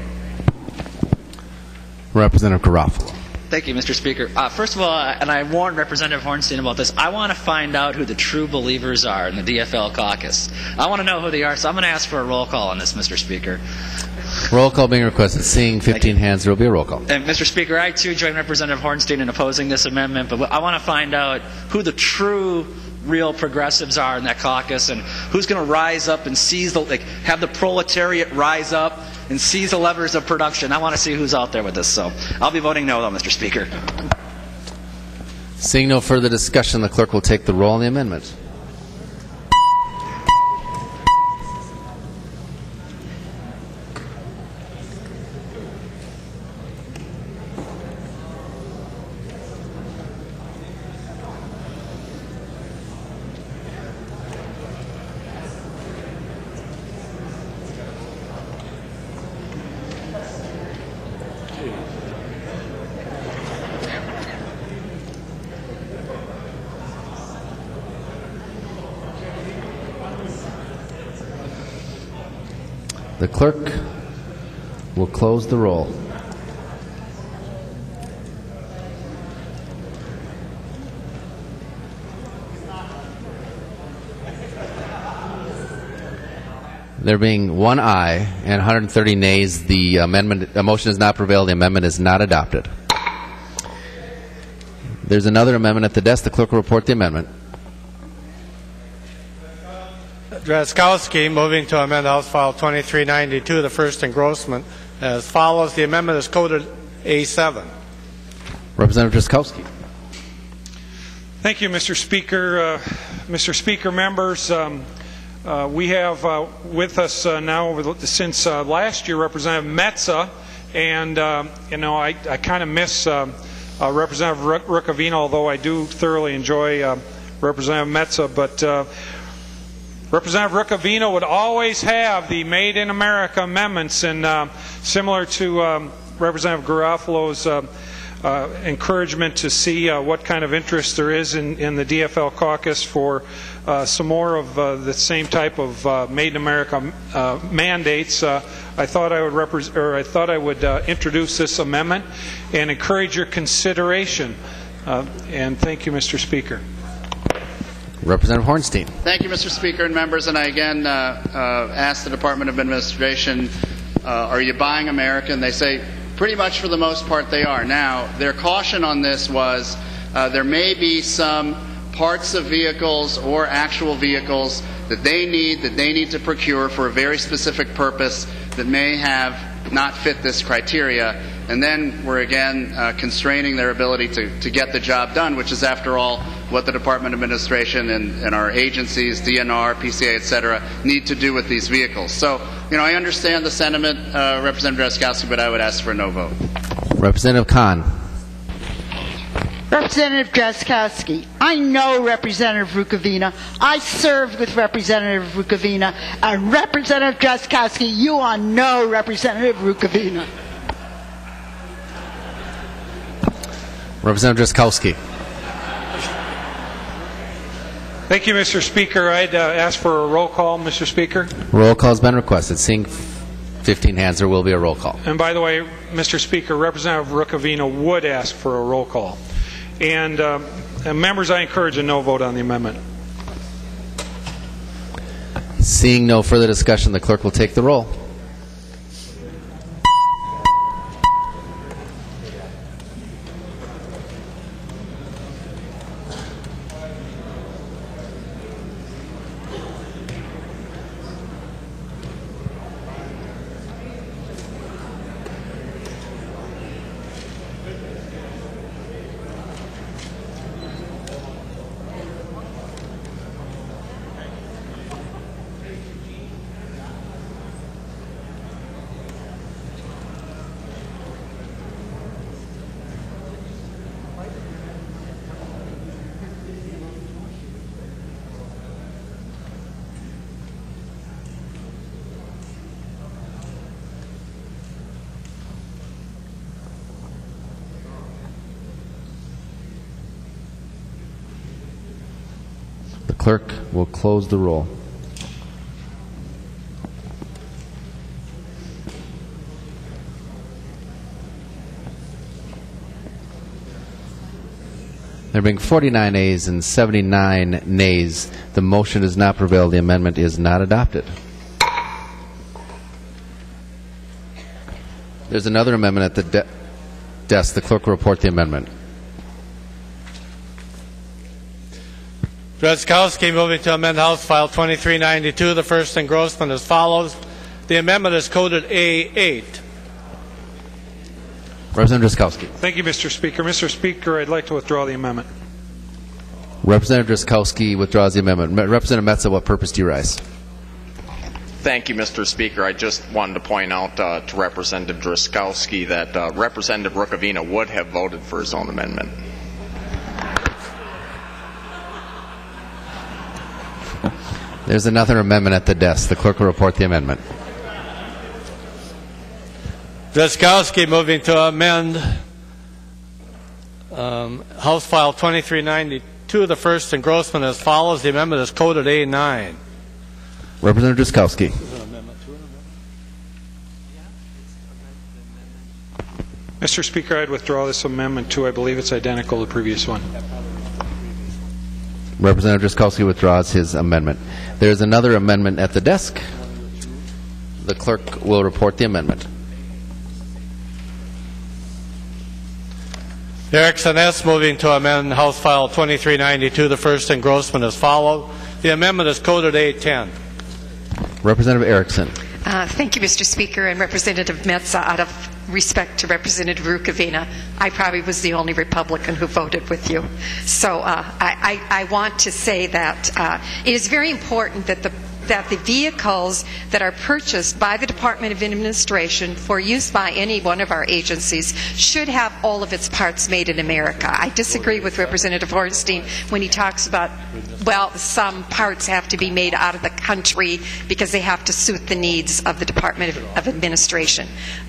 Representative Garofalo. Thank you, Mr. Speaker. First of all, and I warned Representative Hornstein about this, I want to find out who the true believers are in the DFL caucus. I want to know who they are, so I'm going to ask for a roll call on this, Mr. Speaker. Roll call being requested. Seeing 15 hands, there will be a roll call. And Mr. Speaker, I too join Representative Hornstein in opposing this amendment, but I want to find out who the true, real progressives are in that caucus, and who's going to rise up and seize have the proletariat rise up and seize the levers of production. I want to see who's out there with this. So I'll be voting no, though, Mr. Speaker. Seeing no further discussion, the clerk will take the roll on the amendment. The clerk will close the roll. There being one aye and 130 nays, the motion has not prevailed. The amendment is not adopted. There's another amendment at the desk. The clerk will report the amendment. Drazkowski moving to amend House File 2392, the first engrossment, as follows. The amendment is coded A7. Representative Drazkowski. Thank you, Mr. Speaker. Mr. Speaker, members, we have with us now since last year Representative Metza, and I kind of miss Representative Ruccavino, although I do thoroughly enjoy Representative Metza, but Representative Ruccavino would always have the Made in America amendments, and similar to Representative Garofalo's encouragement to see what kind of interest there is in the DFL caucus for some more of the same type of Made in America mandates. I thought I would introduce this amendment and encourage your consideration. And thank you, Mr. Speaker. Representative Hornstein. Thank you, Mr. Speaker and members. And I again ask the Department of Administration, are you buying American? They say pretty much for the most part they are. Now, their caution on this was there may be some parts of vehicles or actual vehicles that they need to procure for a very specific purpose that may have not fit this criteria. And then we're again constraining their ability to get the job done, which is, after all, what the Department of Administration and our agencies, DNR, PCA, etc., need to do with these vehicles. So, I understand the sentiment, Representative Drazkowski, but I would ask for a no vote. Representative Kahn. Representative Drazkowski, I know Representative Rukavina. I served with Representative Rukavina. And Representative Drazkowski, you all know Representative Rukavina. Representative Drazkowski. Thank you, Mr. Speaker. I'd ask for a roll call, Mr. Speaker. Roll call has been requested. Seeing 15 hands, there will be a roll call. And by the way, Mr. Speaker, Representative Rukavina would ask for a roll call. And members, I encourage a no vote on the amendment. Seeing no further discussion, the clerk will take the roll. The clerk will close the roll. There being 49 ayes and 79 nays, the motion does not prevail. The amendment is not adopted. There's another amendment at the desk. The clerk will report the amendment. Drazkowski moving to amend House File 2392, the first engrossment as follows. The amendment is coded A8. Representative Drazkowski. Thank you, Mr. Speaker. Mr. Speaker, I'd like to withdraw the amendment. Representative Drazkowski withdraws the amendment. Representative Metsa, what purpose do you rise? Thank you, Mr. Speaker. I just wanted to point out to Representative Drazkowski that Representative Rukavina would have voted for his own amendment. There's another amendment at the desk. The clerk will report the amendment. Drazkowski moving to amend House File 2392, the first engrossment as follows. The amendment is coded A9. Representative Drazkowski. Mr. Speaker, I'd withdraw this amendment too. I believe it's identical to the previous one. Representative Drazkowski withdraws his amendment. There's another amendment at the desk. The clerk will report the amendment. Erickson S. moving to amend House File 2392, the first engrossment as follows. The amendment is coded A10. Representative Erickson. Thank you, Mr. Speaker, and Representative Metsa. Out of respect to Representative Rukavina, I probably was the only Republican who voted with you. So I want to say that it is very important that the vehicles that are purchased by the Department of Administration for use by any one of our agencies should have all of its parts made in America. I disagree with Representative Hornstein when he talks about, well, some parts have to be made out of the country because they have to suit the needs of the Department of Administration.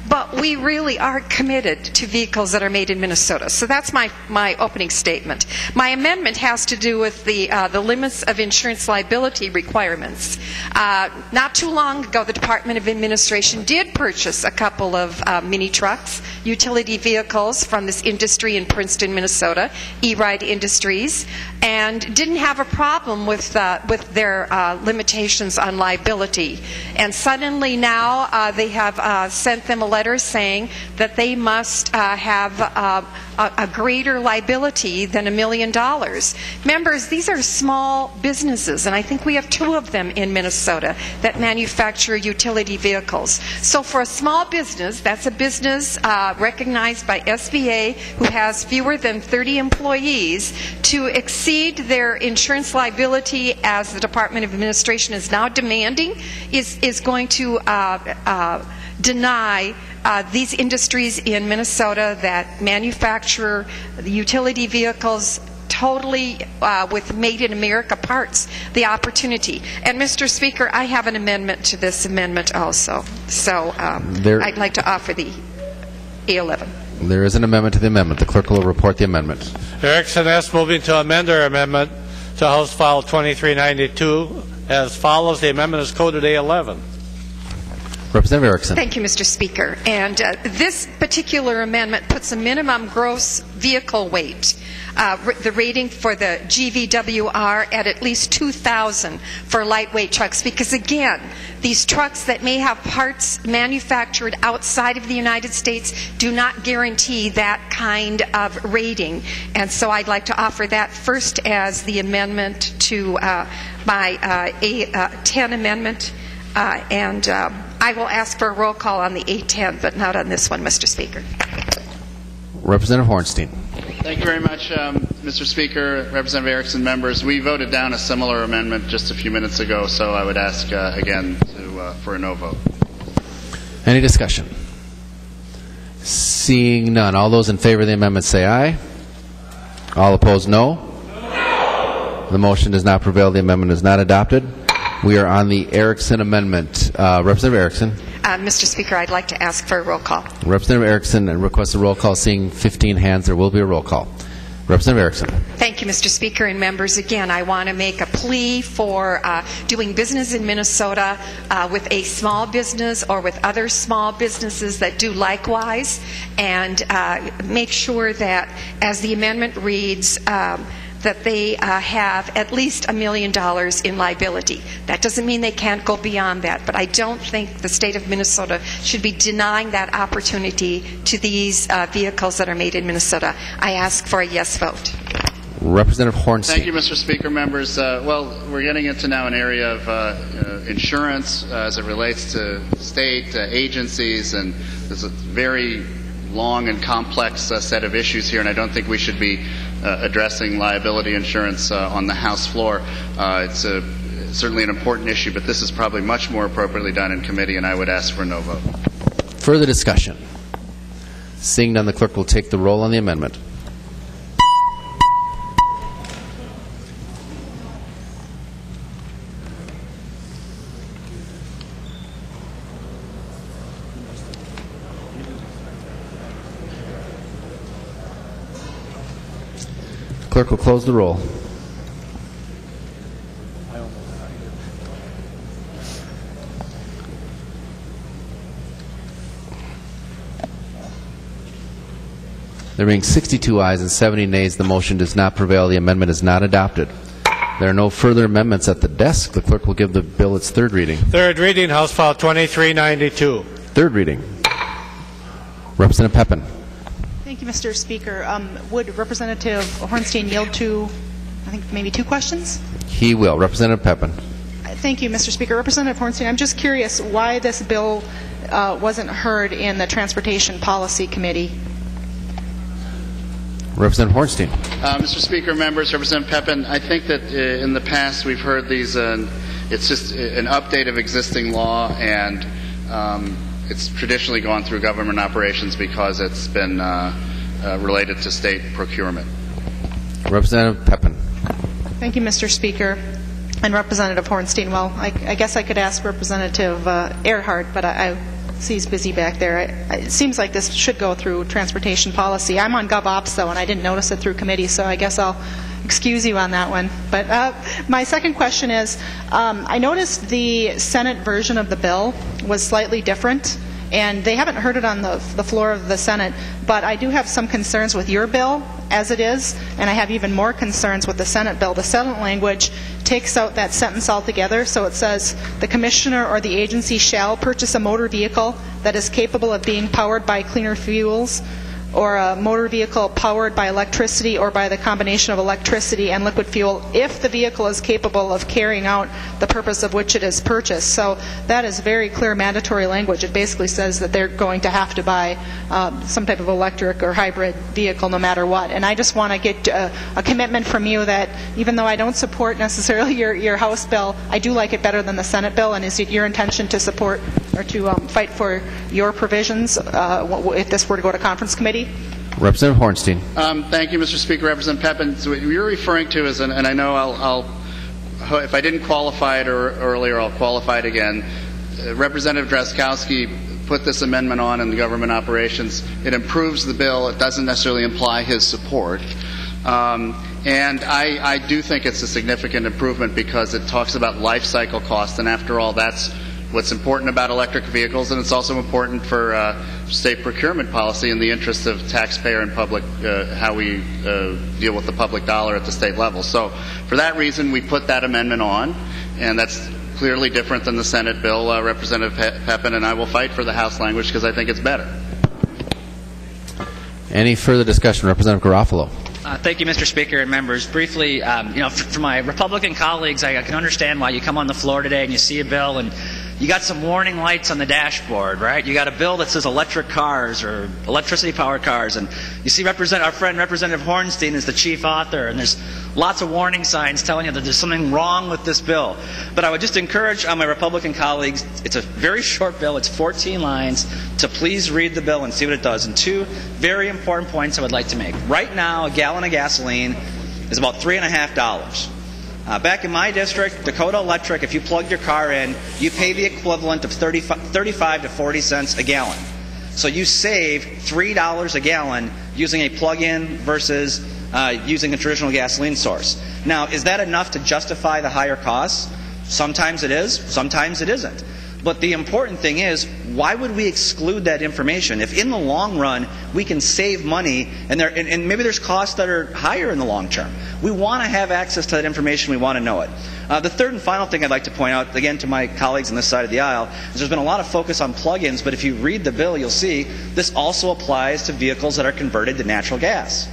But we really are committed to vehicles that are made in Minnesota. So that's my opening statement. My amendment has to do with the limits of insurance liability requirements. Not too long ago, the Department of Administration did purchase a couple of mini trucks, utility vehicles from this industry in Princeton, Minnesota, E-Ride Industries, and didn't have a problem with their limitations on liability. And suddenly now they have sent them a letter saying that they must have a greater liability than $1 million. Members, these are small businesses, and I think we have 2 of them in Minnesota that manufacture utility vehicles. So for a small business, that's a business recognized by SBA who has fewer than 30 employees, to exceed their insurance liability as the Department of Administration is now demanding is going to deny these industries in Minnesota that manufacture the utility vehicles totally with Made in America parts, the opportunity. And Mr. Speaker, I have an amendment to this amendment also. So I'd like to offer the A11. There is an amendment to the amendment. The clerk will report the amendment. Erickson S. moving to amend their amendment to House File 2392 as follows. The amendment is coded A11. Representative Erickson. Thank you, Mr. Speaker. And this particular amendment puts a minimum gross vehicle weight, the rating for the GVWR at least 2,000 for lightweight trucks, because again, these trucks that may have parts manufactured outside of the United States do not guarantee that kind of rating. And so I'd like to offer that first as the amendment to my A10 amendment. I will ask for a roll call on the A10, but not on this one, Mr. Speaker. Representative Hornstein. Thank you very much, Mr. Speaker, Representative Erickson, members. We voted down a similar amendment just a few minutes ago, so I would ask again for a no vote. Any discussion? Seeing none. All those in favor of the amendment say aye. All opposed, no. The motion does not prevail. The amendment is not adopted. We are on the Erickson amendment. Representative Erickson. Mr. Speaker, I'd like to ask for a roll call. Representative Erickson requests a roll call. Seeing 15 hands, there will be a roll call. Representative Erickson. Thank you, Mr. Speaker and members. Again, I want to make a plea for doing business in Minnesota with a small business or with other small businesses that do likewise, and make sure that, as the amendment reads, that they have at least $1 million in liability. That doesn't mean they can't go beyond that, but I don't think the state of Minnesota should be denying that opportunity to these vehicles that are made in Minnesota. I ask for a yes vote. Representative Hornstein. Thank you, Mr. Speaker, members. Well, we're getting into now an area of insurance as it relates to state agencies, and there's a very long and complex set of issues here, and I don't think we should be addressing liability insurance on the House floor. It's certainly an important issue, but this is probably much more appropriately done in committee, and I would ask for a no vote. Further discussion? Seeing none, the clerk will take the roll on the amendment. Clerk will close the roll. There being 62 ayes and 70 nays, the motion does not prevail. The amendment is not adopted. There are no further amendments at the desk. The clerk will give the bill its third reading. Third reading, House File 2392. Third reading. Representative Pepin. Thank you, Mr. Speaker. Would Representative Hornstein yield to, I think, maybe 2 questions? He will. Representative Pepin. Thank you, Mr. Speaker. Representative Hornstein, I'm just curious why this bill wasn't heard in the Transportation Policy Committee. Representative Hornstein. Mr. Speaker, members, Representative Pepin, I think that in the past we've heard these, it's just an update of existing law, and it's traditionally gone through government operations because it's been related to state procurement. Representative Pepin. Thank you, Mr. Speaker. And Representative Hornstein, well, I guess I could ask Representative Earhart, but I see he's busy back there. It seems like this should go through transportation policy. I'm on GovOps, though, and I didn't notice it through committee, so I guess I'll excuse you on that one. But my second question is, I noticed the Senate version of the bill was slightly different, and they haven't heard it on the floor of the Senate, but I do have some concerns with your bill as it is, and I have even more concerns with the Senate bill. The Senate language takes out that sentence altogether, so it says, the commissioner or the agency shall purchase a motor vehicle that is capable of being powered by cleaner fuels or a motor vehicle powered by electricity or by the combination of electricity and liquid fuel if the vehicle is capable of carrying out the purpose of which it is purchased. So that is very clear mandatory language. It basically says that they're going to have to buy some type of electric or hybrid vehicle no matter what. And I just want to get a commitment from you that even though I don't support necessarily your House bill, I do like it better than the Senate bill. And is it your intention to support or to fight for your provisions if this were to go to conference committee? Representative Hornstein. Thank you, Mr. Speaker. Representative Pepin, so what you're referring to is, and I know I'll if I didn't qualify it earlier, I'll qualify it again. Representative Drazkowski put this amendment on in the government operations. It improves the bill. It doesn't necessarily imply his support. And I do think it's a significant improvement because it talks about life cycle costs, and after all, that's what's important about electric vehicles, and it's also important for state procurement policy in the interest of taxpayer and public, how we deal with the public dollar at the state level. So for that reason, we put that amendment on, and that's clearly different than the Senate bill. Representative Pepin and I will fight for the House language because I think it's better. Any further discussion? Representative Garofalo. Thank you, Mr. Speaker and members. Briefly, for my Republican colleagues, I can understand why you come on the floor today and you see a bill and you got some warning lights on the dashboard, right? You got a bill that says electric cars or electricity-powered cars, and you see our friend Representative Hornstein is the chief author, and there's lots of warning signs telling you that there's something wrong with this bill. But I would just encourage my Republican colleagues, it's a very short bill, it's 14 lines, to please read the bill and see what it does. And two very important points I would like to make. Right now, a gallon of gasoline is about $3.50. Back in my district, Dakota Electric, if you plug your car in, you pay the equivalent of 35 to 40 cents a gallon. So you save $3 a gallon using a plug-in versus using a traditional gasoline source. Now, is that enough to justify the higher costs? Sometimes it is, sometimes it isn't. But the important thing is, why would we exclude that information? If in the long run we can save money, and maybe there's costs that are higher in the long term, we want to have access to that information. We want to know it. The third and final thing I'd like to point out, again to my colleagues on this side of the aisle, is there's been a lot of focus on plug-ins, but if you read the bill, you'll see this also applies to vehicles that are converted to natural gas.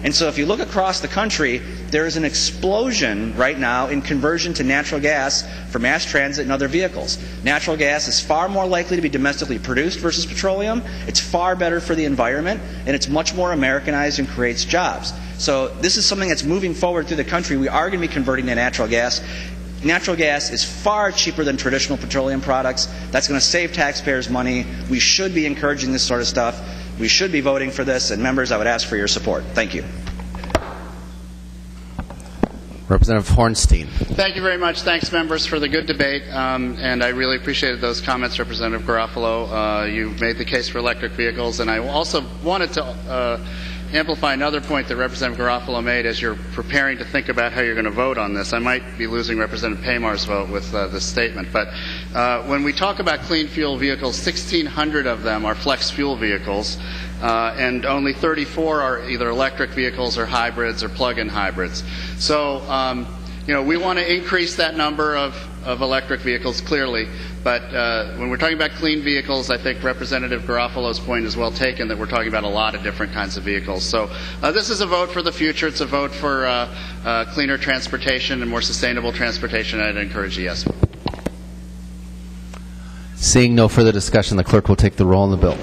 And so if you look across the country, there is an explosion right now in conversion to natural gas for mass transit and other vehicles. Natural gas is far more likely to be domestically produced versus petroleum. It's far better for the environment, and it's much more Americanized and creates jobs. So this is something that's moving forward through the country. We are going to be converting to natural gas. Natural gas is far cheaper than traditional petroleum products. That's going to save taxpayers money. We should be encouraging this sort of stuff. We should be voting for this, and members, I would ask for your support. Thank you. Representative Hornstein. Thank you very much. Thanks, members, for the good debate, and I really appreciated those comments, Representative Garofalo. You made the case for electric vehicles, and I also wanted to amplify another point that Representative Garofalo made as you're preparing to think about how you're going to vote on this. I might be losing Representative Paymar's vote with this statement, but when we talk about clean fuel vehicles, 1,600 of them are flex fuel vehicles, and only 34 are either electric vehicles or hybrids or plug-in hybrids. So, we want to increase that number of electric vehicles, clearly, but when we're talking about clean vehicles, I think Representative Garofalo's point is well taken that we're talking about a lot of different kinds of vehicles. So this is a vote for the future. It's a vote for cleaner transportation and more sustainable transportation. I'd encourage a yes. Seeing no further discussion, the clerk will take the roll on the bill.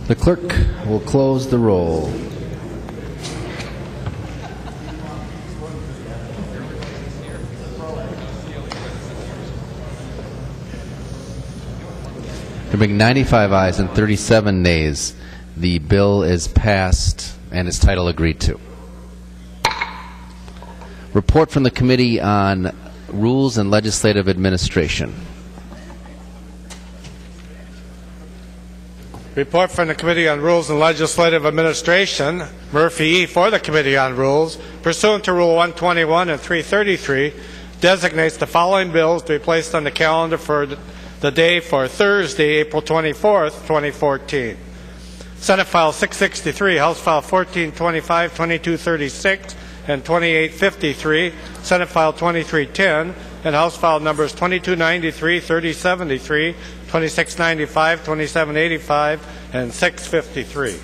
The clerk will close the roll. There being 95 ayes and 37 nays, the bill is passed and its title agreed to. Report from the Committee on Rules and Legislative Administration. Report from the Committee on Rules and Legislative Administration. Murphy E. for the Committee on Rules, pursuant to Rule 121 and 333, designates the following bills to be placed on the calendar for the day for Thursday, April 24th, 2014. Senate File 663, House File 1425, 2236, and 2853, Senate File 2310, and House File numbers 2293, 3073, 2695, 2785, and 653.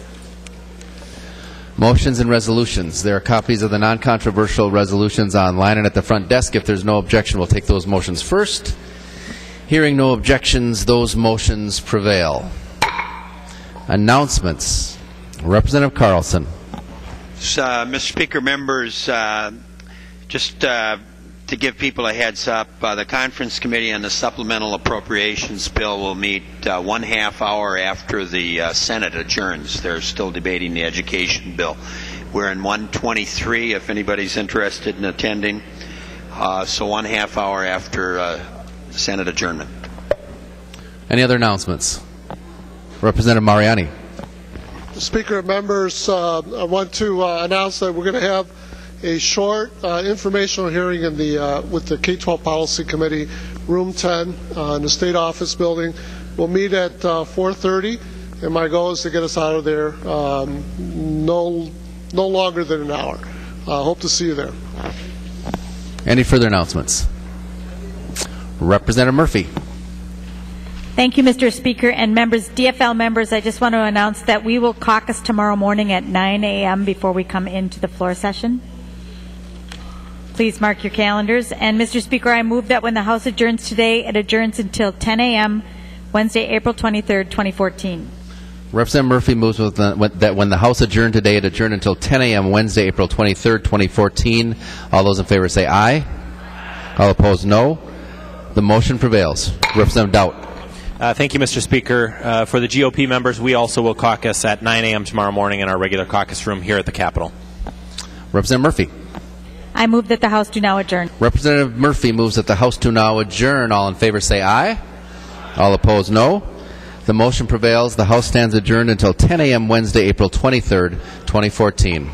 Motions and resolutions. There are copies of the non-controversial resolutions online and at the front desk. If there's no objection, we'll take those motions first. Hearing no objections, those motions prevail. Announcements. Representative Carlson. Mr. Speaker, members, just to give people a heads up, the Conference Committee on the Supplemental Appropriations Bill will meet 1/2 hour after the Senate adjourns. They're still debating the education bill. We're in 123 if anybody's interested in attending. So 1/2 hour after Senate adjournment. Any other announcements? Representative Mariani. Speaker, members, I want to announce that we're going to have a short informational hearing in the with the K-12 Policy Committee, Room 10 in the State Office Building. We'll meet at 4:30, and my goal is to get us out of there no longer than an hour. Hope to see you there. Any further announcements? Representative Murphy. Thank you, Mr. Speaker and members. DFL members, I just want to announce that we will caucus tomorrow morning at 9 a.m. before we come into the floor session. Please mark your calendars. And Mr. Speaker, I move that when the House adjourns today, it adjourns until 10 a.m. Wednesday, April 23rd, 2014. Representative Murphy moves that when the House adjourned today, it adjourned until 10 a.m. Wednesday, April 23rd, 2014. All those in favor say aye. All opposed, no. The motion prevails. Representative Doubt. Thank you, Mr. Speaker. For the GOP members, we also will caucus at 9 a.m. tomorrow morning in our regular caucus room here at the Capitol. Representative Murphy. I move that the House do now adjourn. Representative Murphy moves that the House do now adjourn. All in favor say aye. All opposed, no. The motion prevails. The House stands adjourned until 10 a.m. Wednesday, April 23rd, 2014.